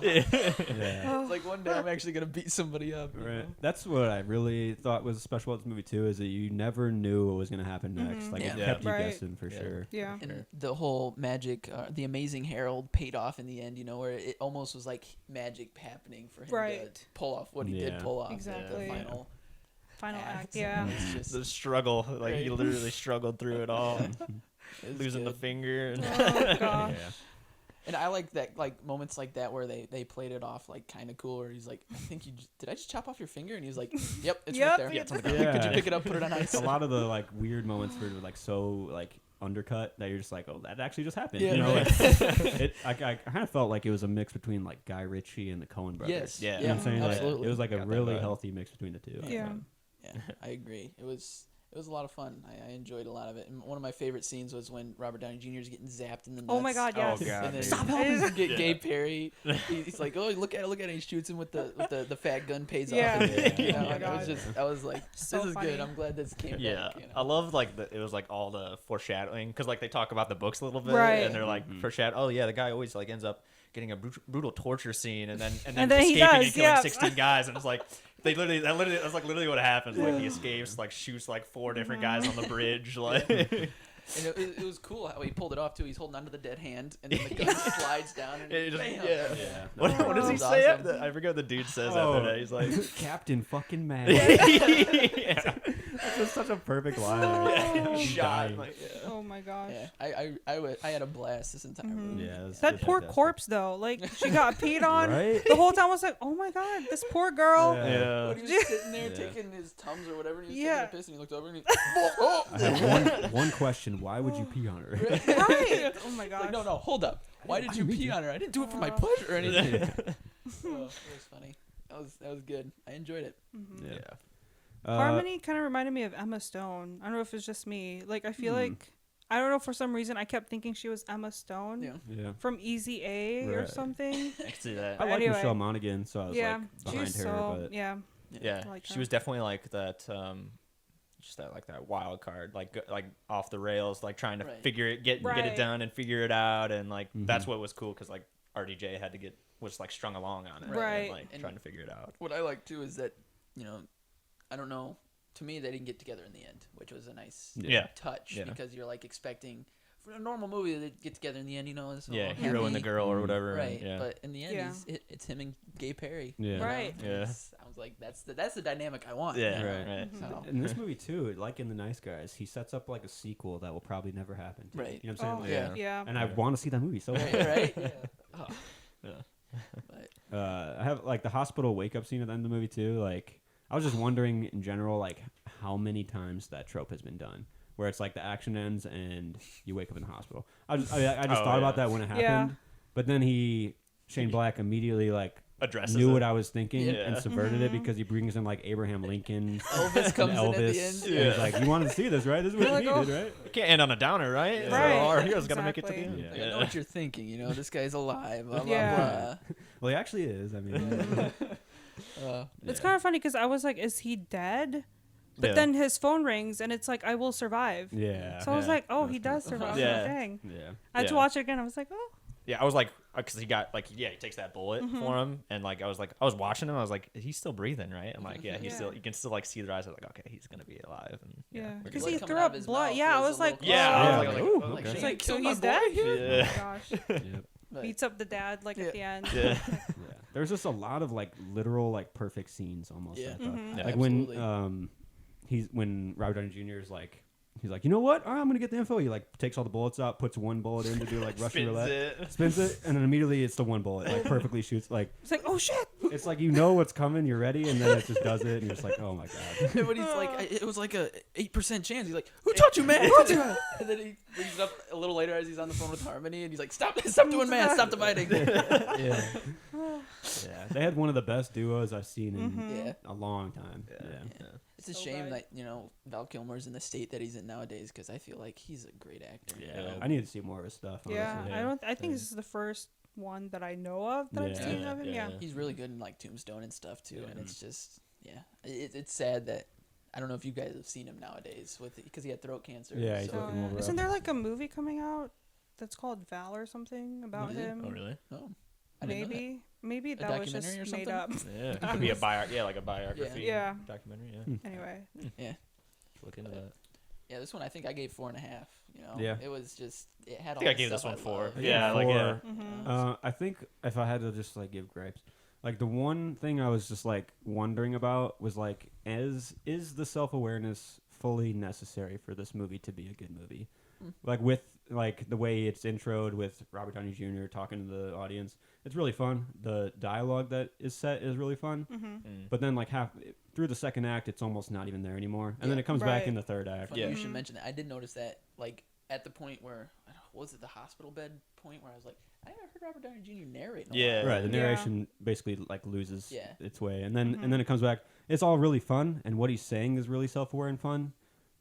It's like one day I'm actually gonna beat somebody up.
Right. That's what I really thought was special about this movie too, is that you never knew what was gonna happen next. Like it kept you guessing for sure.
Yeah.
And the whole magic, the Amazing Harold paid off in the end. You know, where it almost was like magic happening for him to pull off what he did pull off.
Exactly.
The final
act. Yeah.
It's just,
The struggle, like he literally struggled through it all, losing the finger. And
Oh gosh.
And I like that, like moments like that where they played it off like kind of cool. Where he's like, I think did I just chop off your finger? And he's like, Yep, it's right there.
Yeah, it's on the
ground.
Could you pick it up, put it on ice?
A lot of the like weird moments were like so like undercut that you're just like, oh, that actually just happened.
Yeah,
you know,
right.
like, I kind of felt like it was a mix between like Guy Ritchie and the Coen brothers.
Yes.
Yeah.
You know what I'm saying?
Absolutely.
Like, it was like a
Got that
really
vibe.
healthy mix between the two.
Yeah.
Yeah, I agree. It was a lot of fun. I enjoyed a lot of it. And one of my favorite scenes was when Robert Downey Jr. is getting zapped in the nuts.
Oh my God, yes.
Oh god.
And then
dude.
stop helping get Gay Perry. He's like, oh, look at it. He shoots him with the fat gun, pays
Yeah.
off.
Oh my
And
God.
I was like, this
So
is
funny.
good. I'm glad this came
Yeah,
back. You know?
I love like it was like all the foreshadowing because like they talk about the books a little bit,
Right.
and they're like oh yeah, the guy always like ends up getting a brutal torture scene, and then
And then he
escaping
does,
and killing 16 guys, and it's like that's literally what happens. Like he escapes, like shoots like 4 different guys on the bridge, like.
And it was cool how he pulled it off too. He's holding onto the dead hand, and then the gun slides down, and
It just,
bam.
yeah. What does he
That was
say?
awesome.
I forget what the dude says
Oh.
after that. He's like,
Captain fucking Mad.
yeah.
That's just such a perfect line.
Oh.
Shot. Like,
Oh my gosh.
Yeah, I had a blast this entire movie.
Yeah, it was
That poor
fantastic.
corpse though, like she got peed on.
Right?
The whole time I was like, oh my God, this poor girl.
Yeah.
When he was sitting there
Yeah.
taking his Tums or whatever, and he was
Yeah.
taking a piss, and he looked over and he,
I have one question. Why would you pee on her?
Right. Oh my gosh.
like, no, hold up. Why did you
didn't mean
pee
to.
on her? I didn't do it for my pleasure or anything. It was funny. That was good. I enjoyed it.
Yeah.
Harmony kind of reminded me of Emma Stone. I don't know if it's just me. Like I feel like I don't know, for some reason I kept thinking she was Emma Stone
Yeah.
from Easy A or
Right.
something.
I can see that.
I like
Anyway.
Michelle Monaghan, so I was
Yeah,
like behind
she's
her.
so
But
Yeah,
I like
she
her.
was definitely like that. Just that wild card, like off the rails, like trying to
Right.
get
Right.
it done and figure it out, and like that's what was cool because like RDJ had to was like strung along on it,
Right.
And, like
And-
trying to figure it out.
What I like too is that, I don't know. To me, they didn't get together in the end, which was a nice
Yeah.
touch
Yeah.
because you're like expecting for a normal movie they get together in the end. It's all
Yeah, hero and the
happy.
girl or whatever. and-
Right,
yeah.
but in the end,
Yeah.
it's him and Gay Perry.
Yeah.
you know?
Right.
Yeah.
I was like, that's the dynamic I want.
Yeah.
you know?
Right.
Right.
So,
in this movie too, like in The Nice Guys, he sets up like a sequel that will probably never happen.
Right.
You know what I'm
Oh
saying?
Yeah.
Like,
yeah.
And I want to see that movie so
right,
bad.
right? Yeah. Oh.
Yeah.
But
I have like the hospital wake up scene at the end of the movie too. Like I was just wondering in general, like how many times that trope has been done, where it's like the action ends and you wake up in the hospital. I just thought about that when it happened,
Yeah.
but then Shane Black immediately like
Addresses
knew
it.
what I was thinking
Yeah.
and subverted it because he brings in like Abraham Lincoln.
Elvis comes in at the
Elvis.
end.
And he's like, you wanted to see this, right? This is what
You're
you
like,
needed, right?
You can't end on a downer, right?
Yeah.
So
Right.
our hero's gotta make it to the
Exactly.
end.
Yeah.
I know what you're thinking. This guy's alive. Blah, blah,
Yeah.
Well, he actually is. I mean,
blah.
It's kind of funny because I was like, is he dead? But
Yeah.
then his phone rings and it's like, I will survive.
yeah.
So I was
Yeah.
like, oh,
That's
he does
pretty
survive.
Yeah.
Dang.
Yeah.
I had to
Yeah.
watch it again. I was like, oh.
Yeah, I was like, because he got like, he takes that bullet for him, and like, I was watching him, I was like, he's still breathing, right? I'm like, yeah, he's
Yeah.
still, you can still like see the eyes. I was like, okay, he's gonna be alive, and
Yeah.
we're
Because
good.
he
Blood
threw
coming out
up
of his
blood.
mouth
Yeah, I
was
was
a
like,
little-
Yeah,
I
I
was
was
like,
like,
ooh,
oh,
okay.
Shane
Like, so
killed my
he's
boy?
dead?
Yeah.
Oh my gosh.
Yep.
But-
Beats up the dad like at the end.
yeah,
Yeah. There's just a lot of like literal like perfect scenes almost.
Yeah.
I thought.
Mhm.
Yeah,
Like
absolutely.
when Robert Downey Jr. is like, he's like, you know what? All right, I'm gonna get the info. He like takes all the bullets out, puts one bullet in to do like Russian
spins
roulette,
it.
spins it, and then immediately it's the one bullet. Like perfectly shoots. Like
It's like, oh shit.
it's like you know what's coming, you're ready, and then it just does it, and you're just like, oh my god.
And when he's like, it was like a 8% chance. He's like, "Who taught you, man? Who taught you?" And then he brings it up a little later as he's on the phone with Harmony, and he's like, "Stop doing math, stop dividing."
Yeah. Yeah. They had one of the best duos I've seen in
Yeah.
a long time.
Yeah.
Yeah.
Yeah.
It's a
So
shame
good.
that Val Kilmer's in the state that he's in nowadays because I feel like he's a great actor.
Yeah. I need to see more of his stuff.
Yeah,
honestly.
I think this is the first one that I know of that I've
Yeah.
seen of him. Yeah.
He's really good in like Tombstone and stuff too, and it's just it's sad that I don't know if you guys have seen him nowadays because he had throat cancer.
Yeah, he's
so.
looking over
Isn't
up.
there like a movie coming out that's called Val or something about
Is it?
him?
Oh, really?
Oh, I didn't know that.
Maybe that was just
documentary or
made
something?
up.
Yeah, it could be a biography.
Yeah.
Documentary. Yeah.
Anyway,
Yeah.
Look into that.
Yeah, this one I think I gave 4.5. You know,
Yeah.
it was just it had
I
all.
think I
the
gave this
stuff
one
I
4.
love.
Yeah, like yeah.
I think if I had to just like give gripes, like the one thing I was just like wondering about was like, is the self-awareness fully necessary for this movie to be a good movie? Like with like the way it's introed with Robert Downey Jr. talking to the audience, it's really fun. The dialogue that is set is really fun, but then like through the second act, it's almost not even there anymore, and then it comes back in the third act.
Funny you should mention that. I did notice that, like at the point where was it the hospital bed point where I was like, I haven't heard Robert Downey Jr. narrate. In a
Yeah.
while.
Right, the narration basically like loses
Yeah.
its way, and then it comes back. It's all really fun, and what he's saying is really self-aware and fun.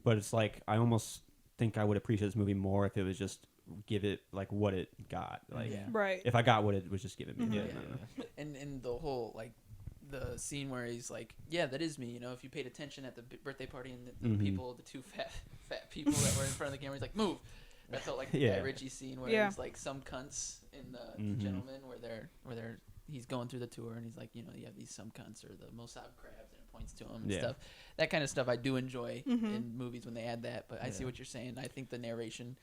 But it's like I almost think I would appreciate this movie more if it was just give it like what it got. Like
right.
if I got what it was just giving me.
And the whole like the scene where he's like, yeah, that is me. You know, if you paid attention at the birthday party and the people, the two fat people that were in front of the camera, he's like, move. That felt like the Guy Ritchie scene where he's like some cunts in the Gentleman where he's going through the tour and he's like, you know, you have these some cunts or the Mossad crabs and it points to them and stuff. That kind of stuff I do enjoy in movies when they add that, but I see what you're saying. I think the narration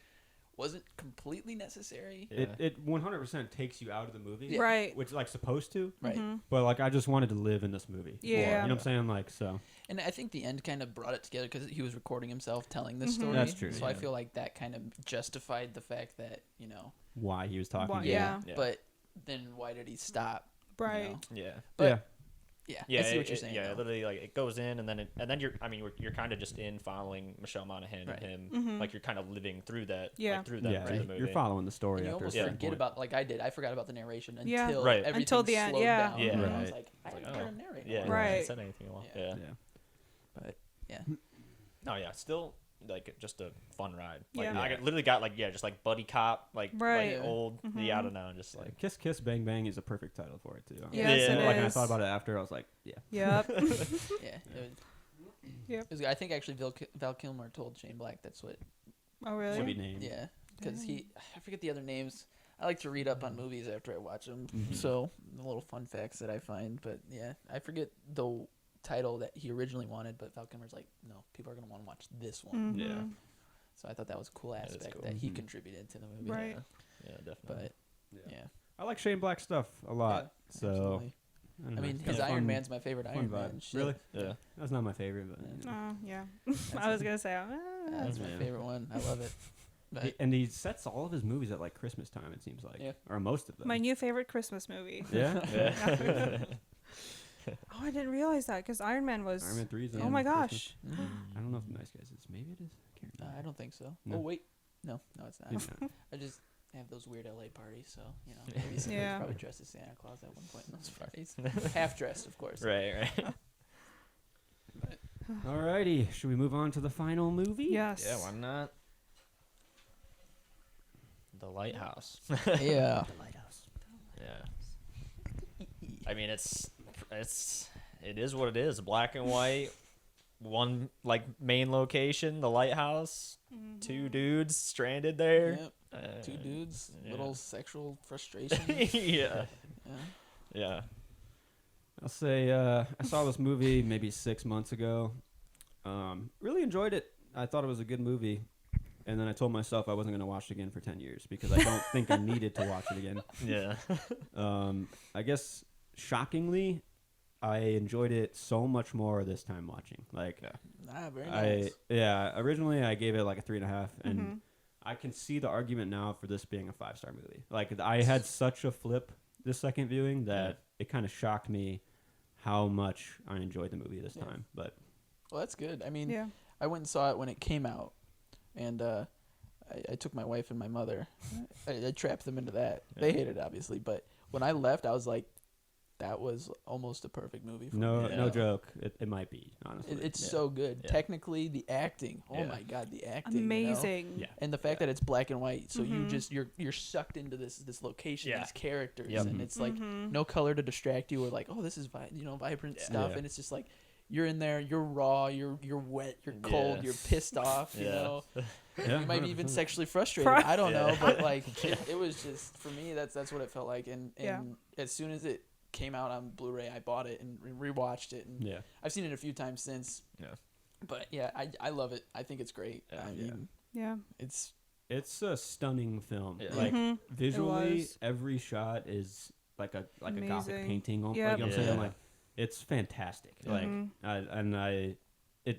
wasn't completely necessary.
It 100% takes you out of the movie,
Right.
which like supposed to,
Right.
But like I just wanted to live in this movie.
Yeah.
more, you know what I'm saying? Like so.
And I think the end kind of brought it together because he was recording himself telling this story.
That's true,
So I feel like that kind of justified the fact that, you know.
Why he was talking.
Why-
to
yeah.
you.
But then why did he stop?
Right.
You know?
Yeah.
But
Yeah,
I see what you're saying.
Yeah,
though.
literally, like it goes in, and then you're kind of just in following Michelle Monaghan and him, like you're kind of living through that, like, through that
Yeah,
part of the movie.
you're following the story.
And you
after
almost
a certain
forget
point.
about, like I did. I forgot about the narration until
Yeah.
everything
Until the end,
slowed
yeah.
down.
Yeah.
And I was
Right.
like, I
It's
haven't
like,
heard him narrate. in a
Yeah,
while.
Right.
I haven't said anything in a while.
Yeah.
Yeah.
But yeah,
No, yeah, still like just a fun ride. Like
Yeah.
I literally got like just like buddy cop, like
Right.
like old I don't know, just like
Kiss Kiss Bang Bang is a perfect title for it too.
Yes,
Yeah.
it
Like when I
is.
thought about it after, I was like, yeah.
Yep.
yeah.
Yep.
It was, I think actually Val Kilmer told Shane Black that's what.
Oh really?
Should be named.
Yeah, because I forget the other names. I like to read up on movies after I watch them. So the little fun facts that I find, but yeah, I forget the title that he originally wanted, but Val Kilmer's like, no, people are gonna want to watch this one.
Yeah.
So I thought that was a cool aspect
cool.
that he contributed to the movie.
Right.
yeah, definitely.
But yeah,
I like Shane Black stuff a lot.
Yeah,
so
absolutely.
I don't
I
know,
mean,
it's
his
got a
Iron
fun-
Man's my favorite
fun
Iron
vibe.
Man. Shit.
Really?
Yeah.
That's not my favorite, but
Oh yeah. I was gonna say.
That's my
Yeah.
favorite one. I love it. But
and he sets all of his movies at like Christmas time. It seems like, or most of them.
My new favorite Christmas movie.
yeah.
Oh, I didn't realize that because Iron Man was.
Iron Man 3 is
Oh
on
my
Christmas.
gosh.
I don't know if Nice Guys is. Maybe it is. I can't remember.
I don't think so.
No.
Oh wait, no, it's not.
Maybe not.
I just have those weird LA parties, so you know, maybe somebody's
Yeah.
probably dressed as Santa Claus at one point in those parties, half dressed, of course.
Right.
Alrighty, should we move on to the final movie?
Yes.
Yeah, why not? The Lighthouse.
Yeah.
Yeah. I mean, it is what it is. Black and white. One like main location, the lighthouse. Two dudes stranded there.
Yep. Two dudes,
yeah.
little sexual frustration.
Yeah.
Yeah.
Yeah.
I'll say I saw this movie maybe 6 months ago. Really enjoyed it. I thought it was a good movie. And then I told myself I wasn't going to watch it again for 10 years because I don't think I needed to watch it again.
Yeah.
I guess shockingly, I enjoyed it so much more this time watching. Like,
Very nice.
originally I gave it like a 3.5, and I can see the argument now for this being a 5-star movie. Like, I had such a flip this second viewing that it kind of shocked me how much I enjoyed the movie this time. But
Well, that's good. I mean, I went and saw it when it came out, and I took my wife and my mother. I trapped them into that. They hated it, obviously, but when I left, I was like, that was almost a perfect movie for
No,
me.
no joke. It might be, honestly.
It's so good.
Yeah.
Technically, the acting. Oh
Yeah.
my god, the acting.
Amazing.
Yeah.
And the fact that it's black and white, so
Mm-hmm.
you're sucked into this location,
Yeah.
these characters,
Yep.
and it's like
Mm-hmm.
no color to distract you, or like, oh, this is vibrant stuff,
Yeah.
and it's just like you're in there, you're raw, you're wet, you're cold,
Yeah.
you're pissed off, you
Yeah.
know.
Yeah,
You might be even
100%.
sexually frustrated. I don't know,
Yeah.
but like it was just for me. That's what it felt like. And
Yeah.
as soon as it came out on Blu-ray, I bought it and rewatched it. And
Yeah.
I've seen it a few times since.
Yeah.
But yeah, I love it. I think it's great.
Yeah.
I mean,
Yeah.
It's a stunning film.
Yeah.
Like
Mhm.
visually,
was.
every shot is like a gothic
Amazing.
painting. Like,
Yep.
you know what I'm saying?
Yeah.
Like it's fantastic.
Yeah.
Like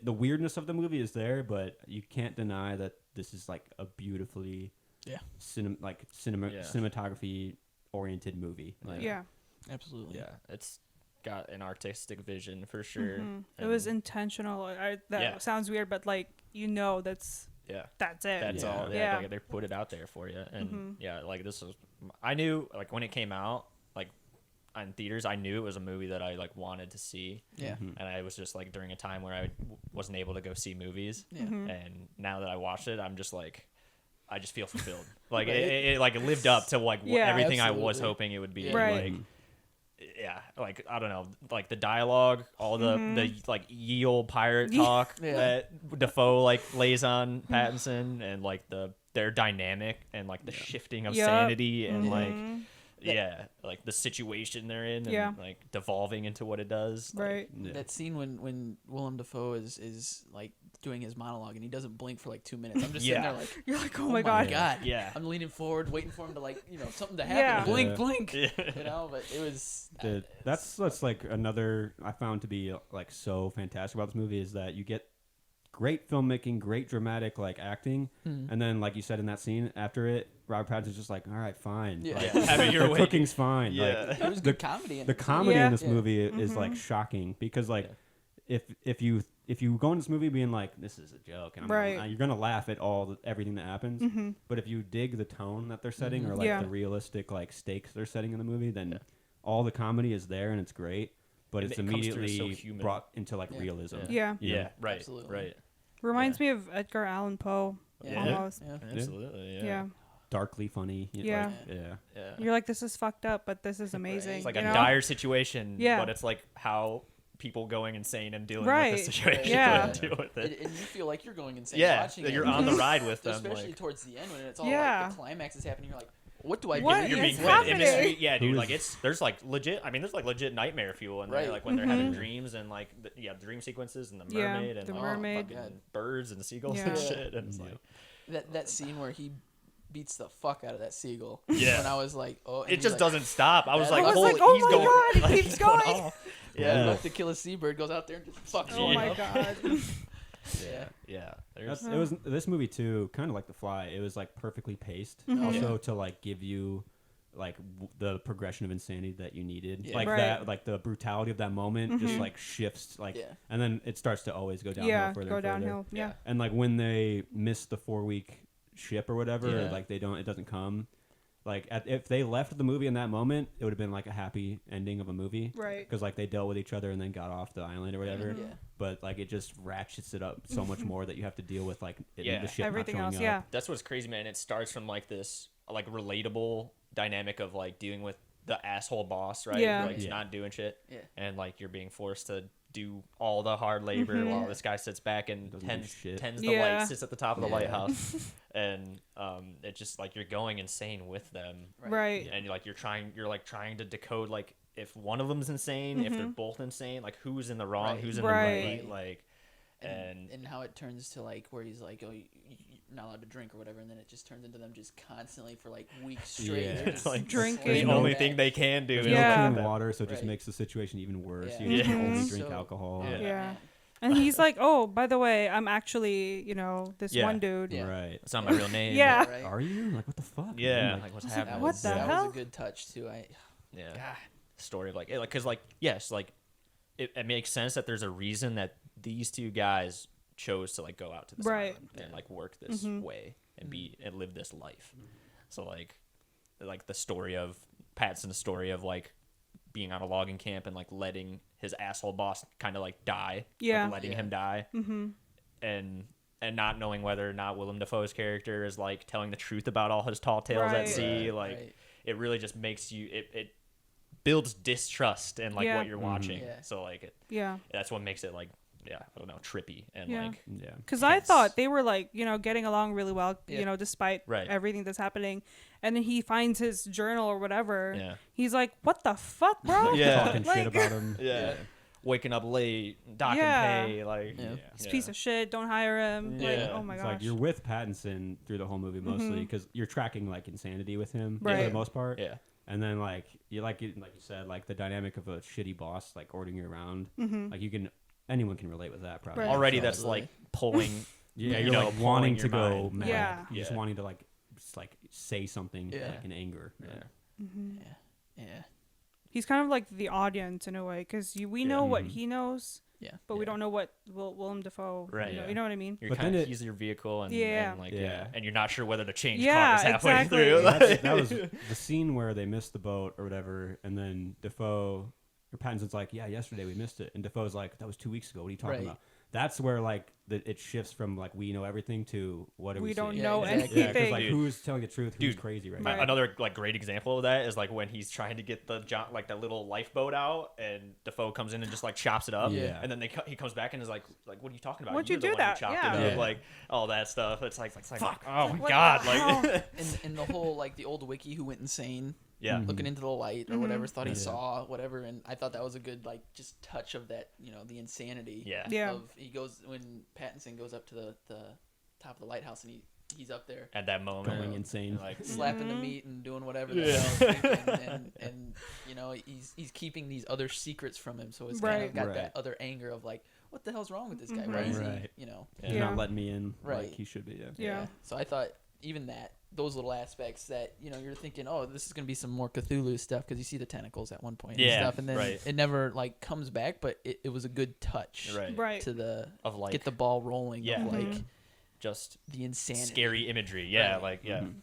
the weirdness of the movie is there, but you can't deny that this is like a beautifully
Yeah.
cinematography oriented movie. Like,
Yeah.
absolutely.
Yeah, it's got an artistic vision for sure.
It was
And
intentional. That
Yeah.
sounds weird, but like that's
yeah.
that's it.
That's
Yeah.
all. Yeah,
Yeah.
like they put it out there for you, and yeah, like this was. I knew like when it came out, like in theaters, I knew it was a movie that I like wanted to see,
Yeah.
Mhm.
and I was just like during a time where I wasn't able to go see movies,
Yeah.
and now that I watched it, I'm just like. I just feel fulfilled. Like
Right.
it like lived up to like
Yeah.
everything I was
Absolutely.
hoping it would be.
Yeah.
Right.
Like, yeah, like I don't know, like the dialogue, all the like ye old pirate talk
Yeah.
that Defoe like lays on Pattinson, and like their dynamic and like the shifting of
Yup.
sanity and like
Mhm.
like the situation they're in and
Yeah.
like devolving into what it does. Like,
Right.
Yeah.
That scene when Willem Dafoe is like doing his monologue and he doesn't blink for like 2 minutes. I'm just sitting
Yeah.
there like,
You're like,
oh
oh my god.
god.
Yeah.
I'm leaning forward, waiting for him to like, something to happen.
Yeah.
Blink,
Yeah.
blink.
Yeah.
You know, but it was.
That's like another I found to be like so fantastic about this movie is that you get great filmmaking, great dramatic like acting, and then like you said in that scene after it, Robert Pattinson's just like, all right, fine,
Yeah.
like,
Yeah. Have it your
the
way.
cooking's fine.
Yeah.
Like,
There was good comedy in
the
it.
comedy
Yeah.
in this
Yeah.
movie is like shocking because like if you go in this movie being like this is a joke and
Right.
you're gonna laugh at everything that happens, but if you dig the tone that they're setting or like
Yeah.
the realistic like stakes they're setting in the movie, then all the comedy is there and it's great, but
And
it's
it comes through so
immediately
human.
brought into like
Yeah.
realism.
Yeah.
you know?
Yeah, right,
Absolutely.
right.
Reminds me of Edgar Allan Poe.
Yeah.
Almost.
Yeah.
Absolutely,
Yeah.
Darkly funny.
Yeah.
Like, yeah.
Yeah.
You're like, this is fucked up, but this is amazing.
It's like
you
a
know?
dire situation,
Yeah.
but it's like how people going insane and dealing
Right.
with the situation
Yeah.
deal with
And
it.
you feel like you're going insane
Yeah,
watching
that
it.
you're on the ride with them.
Especially
Like,
towards the end when it's all
Yeah.
like the climax is happening. You're like, what do I
What
do?
you're
is
being
happening?
yeah, dude.
Who
Like
is-
there's like legit. I mean, there's like legit nightmare fuel in there.
Right.
Like when they're having dreams and like the dream sequences and the
Yeah,
mermaid and
the
like,
mermaid.
fucking birds and seagulls and
Yeah.
shit. And it's like
That scene where he beats the fuck out of that seagull.
Yeah.
And I was like, oh. and
it
he's
just
like,
doesn't stop. I was
I
like,
was
holy,
like, oh
he's
my
going,
God, it
like,
keeps
he's going
going.
off.
Yeah,
Yeah,
about to kill a seabird goes out there and just fucks
Oh
it
my
up.
god.
Yeah.
yeah. There's,
It was this movie too, kind of like The Fly. It was like perfectly paced,
Mm-hmm.
also
Yeah.
to like give you like the progression of insanity that you needed.
Yeah.
Like
Right.
that, like the brutality of that moment just like shifts, like,
Yeah.
and then it starts to always go downhill
Yeah,
further
go
and further.
downhill. Yeah.
And like when they miss the 4-week ship or whatever,
Yeah.
like it doesn't come. Like if they left the movie in that moment, it would have been like a happy ending of a movie,
Right.
Because like they dealt with each other and then got off the island or whatever.
Yeah.
But like it just ratchets it up so much more that you have to deal with like
Yeah.
the ship
Everything
not
else,
showing
yeah.
up.
that's what's crazy, man. It starts from like this like relatable dynamic of like dealing with the asshole boss, right?
Yeah.
Like he's
Yeah.
not doing shit,
Yeah.
and like you're being forced to do all the hard labor while this guy sits back and
Doesn't do
tends
shit.
the
Yeah.
light, sits at the top of the
Yeah.
lighthouse, and it's just like you're going insane with them,
Right.
and you're trying to decode like if one of them's insane, if they're both insane, like who's in the wrong,
Right.
who's in
Right.
the right, like.
And how it turns to like where he's like, oh, you're not allowed to drink or whatever, and then it just turns into them just constantly for like weeks straight.
Yeah.
They're
It's
just
like
Drinking.
the
slaying
only
back.
thing they can do.
There's
is
Yeah.
no
like
clean water, so it just
Right.
makes the situation even worse.
Yeah.
You can
Yeah.
only drink
So-
alcohol.
Yeah.
Yeah. And he's like, oh, by the way, I'm actually, this
Yeah.
one dude.
Yeah.
Right.
It's not my real name.
Yeah.
Right?
Are you? Like, what the fuck?
Yeah.
man? Like,
Like what's
That
happening?
What
was,
the
that
hell?
was a good touch too.
Yeah.
God.
Story of like, because like, yes, like it makes sense that there's a reason that these two guys chose to like go out to this
Right.
island and like work this way and and live this life. So like the story of Pattinson's story of like being on a logging camp and like letting his asshole boss kind of like die,
Yeah.
like, letting him die, and not knowing whether or not Willem Dafoe's character is like telling the truth about all his tall tales
Right.
at sea.
Right,
Like
right.
it really just makes you it builds distrust in like
Yeah.
what you're watching.
Yeah.
So like
Yeah.
that's what makes it like I don't know, trippy and
Yeah.
like
Yeah.
Because I
tense.
thought they were like, getting along really well,
Yeah.
despite
Right.
everything that's happening. And then he finds his journal or whatever.
Yeah.
He's like, what the fuck, bro?
Yeah.
Talking
Like-
shit about him.
yeah. Waking up late, docking
Yeah.
pay, like
Yeah.
This piece of shit, don't hire him. Like,
Yeah.
oh my
It's
gosh.
like you're with Pattinson through the whole movie mostly because you're tracking like insanity with him for
Right.
the most part.
Yeah.
And then like you said, like the dynamic of a shitty boss like ordering you around, like anyone can relate with that probably.
Right.
Already that's
Absolutely.
like pulling
Yeah,
you
you're
know,
like wanting
pulling
to
your
go
mind.
mad.
Yeah.
You're just
Yeah.
wanting to like say something
Yeah.
like in anger.
Yeah.
Yeah.
He's kind of like the audience in a way because we know what
Mhm.
he knows,
Yeah.
but we
Yeah.
don't know what Willem Dafoe.
Right,
You know,
yeah.
you know what I mean?
You're
But
kind
then
of
it-
he's your vehicle and,
Yeah.
and like
Yeah.
and you're not sure whether to change
Yeah,
cars halfway
exactly.
through.
That was the scene where they missed the boat or whatever, and then Defoe or Pattinson's like, "Yeah, yesterday we missed it," and Defoe's like, "That was 2 weeks ago. What are you talking
Right.
about?" That's where like it shifts from like we know everything to what do we
We don't
see?
know
exactly.
Yeah, 'cause,
anything.
like
Dude.
who's telling the truth, who's
Dude.
crazy right
Right.
now.
Another like great example of that is like when he's trying to get the that little lifeboat out, and Defoe comes in and just like chops it up,
Yeah.
and then he comes back and is like, what are you talking about?
What'd
You're
you
the
do
one who
that?
chopped
Yeah.
it up.
Yeah.
Like all that stuff. It's like
Fuck.
oh my
What
god,
the
like
hell?
And the whole like the old wiki who went insane
yeah.
Mhm.
looking into the light or whatever, thought he
Yeah.
saw whatever, and I thought that was a good like just touch of that, the insanity.
Yeah.
Yeah.
Of he goes when Pattinson goes up to the top of the lighthouse and he's up there
At that moment,
Going insane.
like
slapping the meat and doing whatever
Yeah.
the hell he's thinking, and he's keeping these other secrets from him, so it's kind
Right.
of got
Right.
that other anger of like, what the hell's wrong with this guy?
Mhm.
Why is
Right.
he,
Yeah.
He's
Yeah.
not letting me in
Right.
like he should be. Yeah.
Yeah.
So I thought even those little aspects that you're thinking, oh, this is gonna be some more Cthulhu stuff because you see the tentacles at one point
Yeah,
and stuff, and then
right.
it never like comes back, but it was a good touch
right.
Right.
to the
Of like
get the ball rolling
Yeah.
of like
Mhm.
just
the insanity.
scary imagery. Yeah,
Right.
like yeah.
Mhm.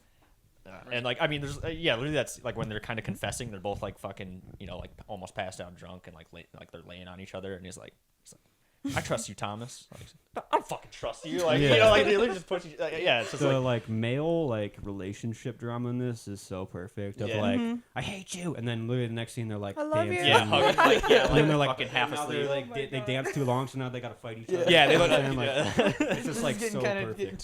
And like I mean, there's literally that's like when they're kind of confessing, they're both like fucking like almost passed out drunk and like they're laying on each other, and he's like, I trust you, Thomas. Like, I don't fucking trust you. Like
Yeah.
like they literally just push you. Like, yeah, it's just
The
like
like male like relationship drama in this is so perfect. Of
Yeah.
like
Mhm.
I hate you, and then literally the next scene they're like
I love you.
dancing.
yeah, hugging, like yeah,
And then they're
like
like
fucking half
now
asleep.
they're like
Oh my
they
God.
dance too long, so now they gotta fight each other.
Yeah, they
You know
look
what I'm saying? Like,
yeah.
it's just like so
getting
perfect.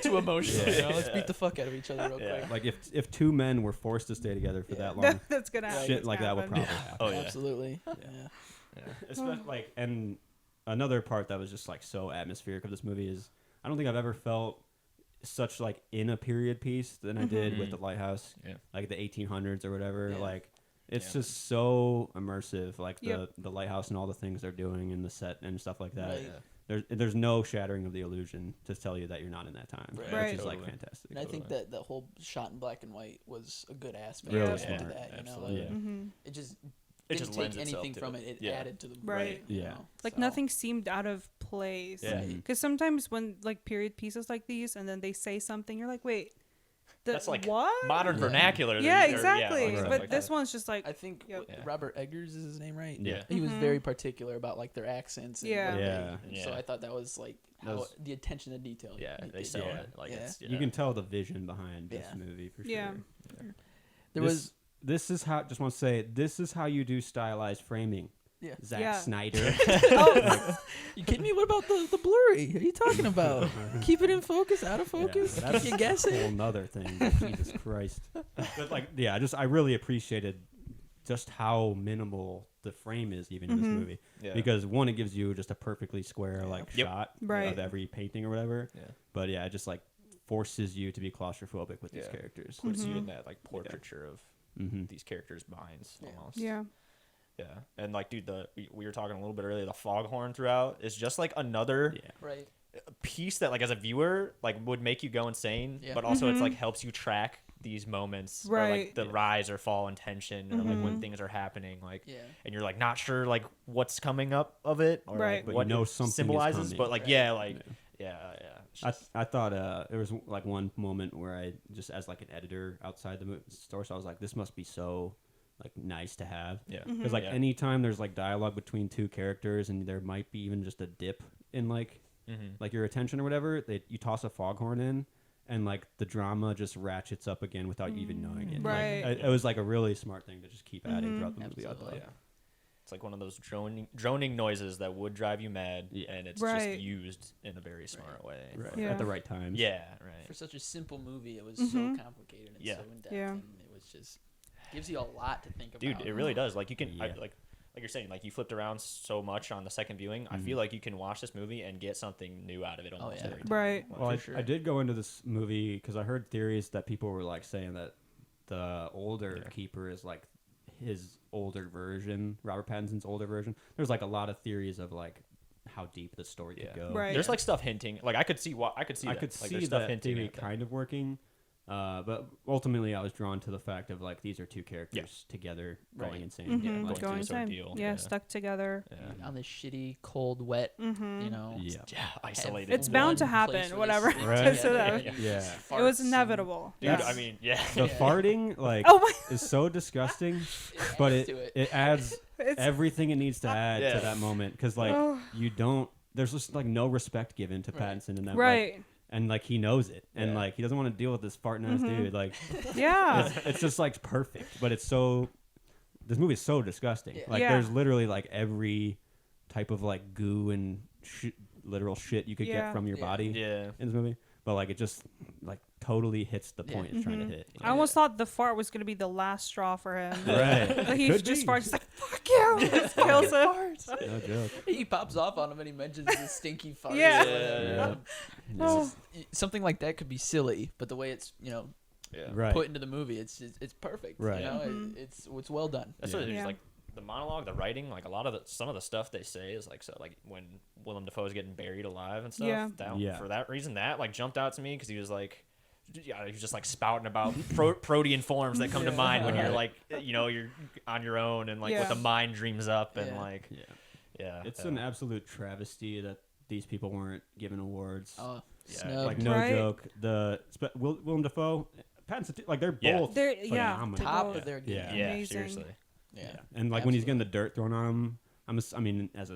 too emotional.
Yeah.
Let's beat the fuck out of each other real
Yeah.
quick.
Like if two men were forced to stay together for
Yeah.
that long,
That's gonna happen.
shit like that would
happen.
probably happen.
Oh yeah.
Absolutely. Yeah.
Yeah.
Especially like, and another part that was just like so atmospheric of this movie is I don't think I've ever felt such like in a period piece than I did with
Mhm.
the Lighthouse,
Yeah.
like the 1800s or whatever.
Yeah.
Like it's
Yeah.
just so immersive, like
Yep.
the Lighthouse and all the things they're doing in the set and stuff like that.
Right.
There's no shattering of the illusion to tell you that you're not in that time,
Right.
which
Right.
is like
Totally.
fantastic.
And I think that the whole shot in black and white was a good aspect
Really
to
smart.
that.
Absolutely.
Like,
Yeah.
Mhm.
it just
It
didn't
just
take
lends itself
anything
to
from
it.
it. It
Yeah.
added to the
Right.
Yeah.
Like
So-
nothing seemed out of place.
Yeah.
Right.
Because sometimes when like period pieces like these, and then they say something, you're like, wait,
That's like
what?
modern
Yeah.
vernacular.
Yeah,
or-
exactly.
like
stuff
But
like
this
that.
one's just like,
I think
Yep.
Yeah.
Robert Eggers is his name, right?
Yeah.
He was
Mhm.
very particular about like their accents. And
Yeah.
what they-
Yeah.
and
Yeah.
So I thought that was like how
Those-
the attention to detail.
Yeah,
he
they
did.
sell
Yeah.
it. Like
Yeah.
it's
You can tell the vision behind this
Yeah.
movie for sure.
Yeah.
There
this, this is how just want to say this is how you do stylized framing.
Yeah.
Zack
Yeah.
Snyder.
oh,
You kidding me? What about the blurry? What are you talking about? Keep it in focus, out of focus.
Yeah,
Keep you
a whole
guessing.
nother thing. But Jesus Christ. But like, yeah, I really appreciated just how minimal the frame is even in this movie.
Yeah.
Because one, it gives you just a perfectly square like
Yep.
shot
Right.
of every painting or whatever.
Yeah.
But yeah, it just like forces you to be claustrophobic with these
Yeah.
characters.
puts you in that like portraiture of
Mm-hmm.
these characters' minds
Yeah.
almost.
yeah.
Yeah. And like, dude, we were talking a little bit earlier. The foghorn throughout is just like another
Yeah.
Right.
piece that, like, as a viewer, like would make you go insane.
Yeah.
But also, it's
Mhm.
like helps you track these moments, or
Right.
like the rise or fall in tension, or like when
Mhm.
things are happening, like,
Yeah.
and you're like not sure like what's coming up of it, or
Right.
like
But
what
you know
it
something is
symbolizes.
coming.
But like,
Right.
yeah, like,
Yeah.
yeah. It's
I,
just-
I thought there was like one moment where I just as like an editor outside the store, so I was like, this must be so like nice to have.
Yeah.
Because like anytime there's like dialogue between two characters and there might be even just a dip in like your attention or whatever, you toss a foghorn in and like the drama just ratchets up again without you even knowing it.
Right.
Like, it was like a really smart thing to just keep adding throughout the movie. I
Absolutely.
thought.
It's like one of those droning noises that would drive you mad, and it's just used in a very smart way.
Right.
Yeah.
At the right times.
Yeah, right.
For such a simple movie, it was so complicated and so in depth, and it was just gives you a lot to think about.
Dude, it really does. Like you can,
Yeah.
like you're saying, like you flipped around so much on the second viewing. I feel like you can watch this movie and get something new out of it almost every time.
Right.
Well,
For
I
sure.
did go into this movie because I heard theories that people were like saying that the older keeper is like his older version, Robert Pattinson's older version. There's like a lot of theories of like how deep the story could go.
Right.
There's like stuff hinting. Like I could see that.
I could
Like,
see
there's stuff
that
hinting
theory
at that.
kind of working, but ultimately I was drawn to the fact of like these are two characters together going
Right.
insane.
Yeah,
Mhm,
going through
going
this
insane.
ordeal.
Yeah,
Yeah.
stuck together.
Yeah.
on this shitty, cold, wet, you know.
Yeah.
Yeah, isolated.
It's bound to
one
happen,
place where
whatever.
they stick
Right.
So
together
that-
and
Yeah.
farts
It was
and-
inevitable.
Dude,
Yes.
I mean, yeah.
The farting like
Oh my!
is so disgusting,
It
but
adds
it
to it.
it adds
It's,
everything it needs to add
Yeah.
to that moment because like
Oh.
you don't. There's just like no respect given to
Right.
Pattinson in that. Like,
right.
and like he knows it, and
Yeah.
like he doesn't want to deal with this farting ass dude. Like
Yeah.
it's just like perfect, but it's so. This movie is so disgusting.
Yeah.
Like
Yeah.
there's literally like every type of like goo and literal shit you could
Yeah.
get from your
Yeah.
body
Yeah.
in this movie, but like it just like totally hits the point it's trying to hit.
I almost thought the fart was gonna be the last straw for him.
Right.
Like he
Could
just
be.
farts, just like fuck you, just kills him.
No joke.
He pops off on him and he mentions the stinky fart.
Yeah.
Yeah.
Oh.
Something like that could be silly, but the way it's
Yeah.
Right.
put into the movie, it's perfect.
Right.
You know, it's well done.
That's what it is.
Yeah.
Like the monologue, the writing, like some of the stuff they say is like so. Like when Willem Dafoe is getting buried alive and stuff.
Yeah.
That, For that reason, that like jumped out to me because he was like. Yeah, he was just like spouting about protean forms that come to mind when you're like, you're on your own and like what the mind dreams up and
Yeah.
like,
Yeah. It's an absolute travesty that these people weren't given awards.
Oh,
Yeah.
snub.
Like no
Right.
joke. Willem Dafoe, Pattinson, like they're
Yeah.
both
They're
phenomenal.
top of their game.
Yeah.
yeah,
Amazing.
seriously.
Yeah.
And like when he's getting the dirt thrown on him, I mean, as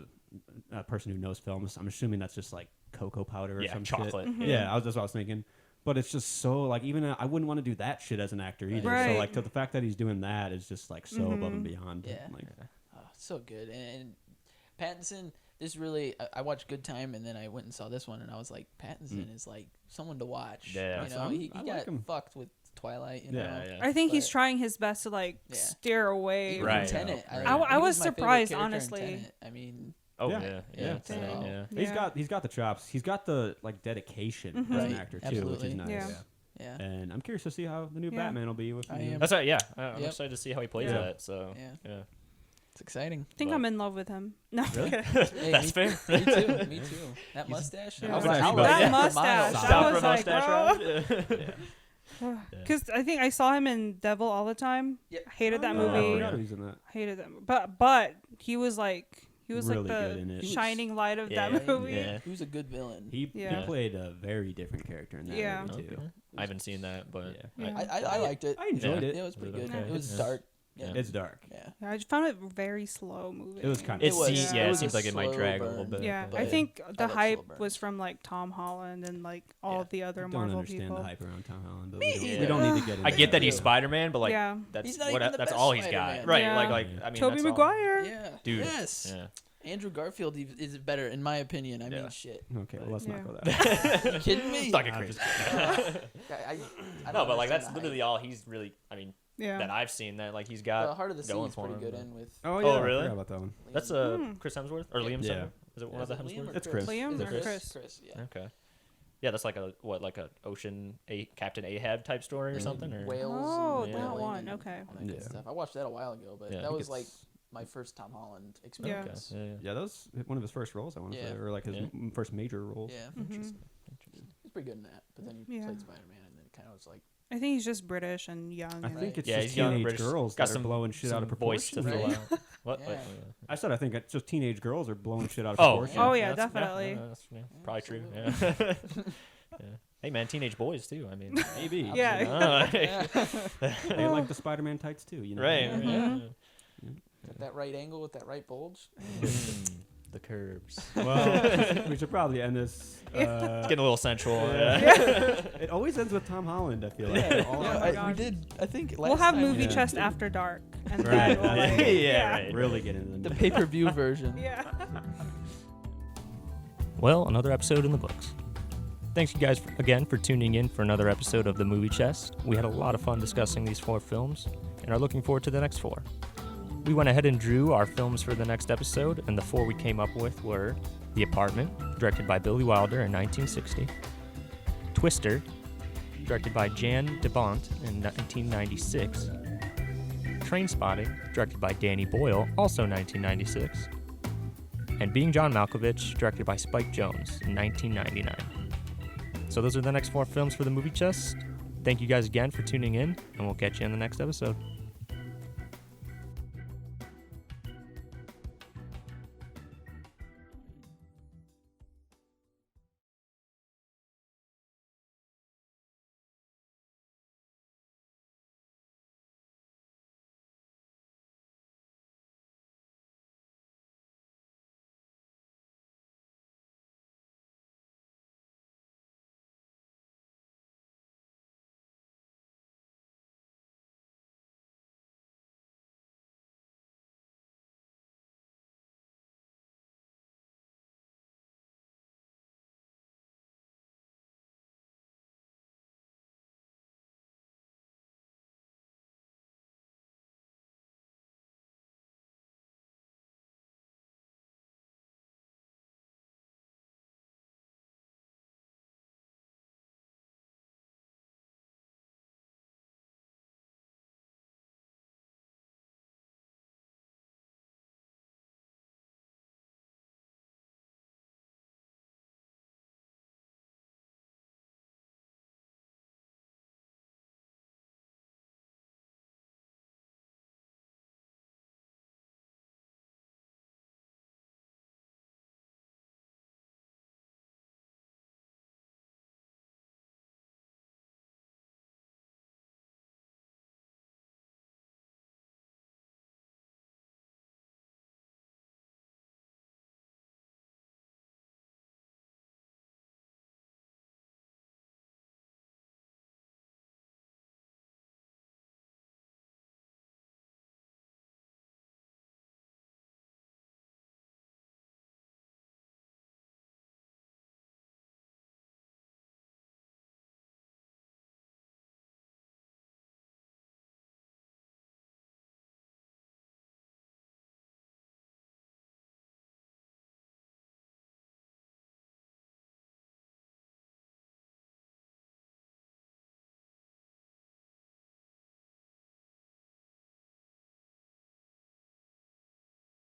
a person who knows films, I'm assuming that's just like cocoa powder or
Yeah,
some
chocolate.
shit.
Mhm.
Yeah, that's what I was thinking. But it's just so like even I wouldn't want to do that shit as an actor either.
Right.
So like to the fact that he's doing that is just like so above and beyond.
Yeah.
Like,
Oh, so good. And Pattinson, this really, I watched Good Time and then I went and saw this one and I was like, Pattinson is like someone to watch.
Yeah.
You know, he
I like
got
him.
fucked with Twilight. You
Yeah,
know?
yeah.
I think he's
But-
trying his best to like
Yeah.
steer away.
Even
Right.
Tenet.
Right.
I
he
was
my favorite
surprised,
character in
honestly.
Tenet. I mean,
Oh
Yeah.
yeah,
Yeah.
yeah.
So-
Yeah.
he's got the chops. He's got the like dedication as
Right.
an actor too,
Absolutely.
which is nice.
Yeah.
yeah.
And I'm curious to see how the new
Yeah.
Batman will be with.
I
you know.
am.
That's right. Yeah, I'm
Yep.
excited to see how he plays
Yeah.
that. So
Yeah.
yeah.
It's exciting.
I think
But-
I'm in love with him. No, I'm
Really?
kidding.
Hey,
That's
me,
fair.
Me too. Me too. That mustache.
Yeah.
I was
That
like, I
mustache,
was
that
for
mustache,
miles.
I
Stop
was
for a
like,
mustache
bro.
ride.
Because I think I saw him in Devil All the Time.
Yep.
Hated that
Oh, I
movie.
forgot he was in that.
Hated that. But he was like
Really good in
the
it.
shining light of
Yeah,
that movie.
yeah.
He was a good villain.
He
Yeah.
played a very different character in that
Yeah.
movie too.
Okay. I haven't seen that, but
Yeah.
Yeah.
I liked it.
I enjoyed
Yeah.
it.
It was pretty
Was
good.
okay.
It was
Yeah.
dark. Yeah.
It's dark.
Yeah.
Yeah, I just found it very slow moving.
It was kind
it
of.
was.
seems
Yeah.
it
was
seems
a
like it might
slow
drag a little
burn.
bit.
Yeah,
but-
I think
I
the
like
hype
slow burn.
was from like Tom Holland and like all
Yeah.
the other
I don't
Marvel
understand
people.
the hype around Tom Holland, but
Me
we
either.
don't need to get into
I get that he's
Yeah.
Spider-Man, but like
Yeah.
that's
He's not
what
even the
that's
best
all he's
Spider-Man.
got, right?
Yeah.
Like I mean,
Tobey
that's all-
Maguire.
Yeah.
Dude.
Yes.
Yeah.
Andrew Garfield is better in my opinion. I
Yeah.
mean, shit.
Okay, well let's
Yeah.
not go that.
You kidding me?
Not get
I'm
crazy.
I
No,
don't
but like
understand
that's
the
literally
hype.
all he's really. I mean,
Yeah.
that I've seen that like he's got.
Heart of the Sea
going
is
for
pretty
him,
good
but-
in with.
Oh
Oh,
I
really?
forgot about that one.
Liam.
That's Chris Hemsworth or Liam
Yeah.
Hemsworth? Is it one of the
Is it Liam
Hemsworths?
or
It's Chris.
Liam
Is it
or
Chris?
Chris?
Yeah.
Okay. Yeah, that's like a Ocean Captain Ahab type story or something. Or
Whales.
Oh,
and
that
whaling
one,
and
okay.
all that good
Yeah.
stuff. I watched that a while ago, but
Yeah. I
that
think
was like
It's-
my first Tom Holland
Okay.
experience.
Yeah, yeah.
Yeah, that was one of his first roles. I want to
Yeah.
say, or like his
Yeah.
first major roles.
Yeah.
Mhm.
He's pretty good in that. But then he
Yeah.
played Spider-Man, and then it kind of was like,
I think he's just British and young.
I
and-
think it's
Yeah,
just
he's young,
teenage
British,
girls
got
that
some
are blowing shit out of
voice to
proportion.
fill
Right.
out. What?
Yeah.
I said I think it's just teenage girls are blowing shit out of
Oh,
proportion.
Oh, yeah,
that's-
definitely.
that's probably true.
absolutely.
Yeah. Hey, man, teenage boys, too. I mean,
Maybe.
Yeah.
They like the Spider-Man tights too, you know.
Right.
Mhm.
At that right angle with that right bulge.
The curves.
Well, we should probably end this.
It's getting a little sensual.
It always ends with Tom Holland. I feel like. All
Yeah,
of
my
it.
we
gosh.
did. I think last
We'll have
time
movie
Yeah.
chest after dark, and
Right.
then we'll like,
Yeah, right.
Really get into
the
the
pay-per-view version.
Yeah.
Well, another episode in the books. Thanks you guys again for tuning in for another episode of the Movie Chest. We had a lot of fun discussing these 4 films and are looking forward to the next 4. We went ahead and drew our films for the next episode, and the 4 we came up with were The Apartment, directed by Billy Wilder in 1960, Twister, directed by Jan de Bont in 1996, Trainspotting, directed by Danny Boyle, also 1996, and Being John Malkovich, directed by Spike Jonze in 1999. So those are the next 4 films for the Movie Chest. Thank you guys again for tuning in, and we'll catch you in the next episode.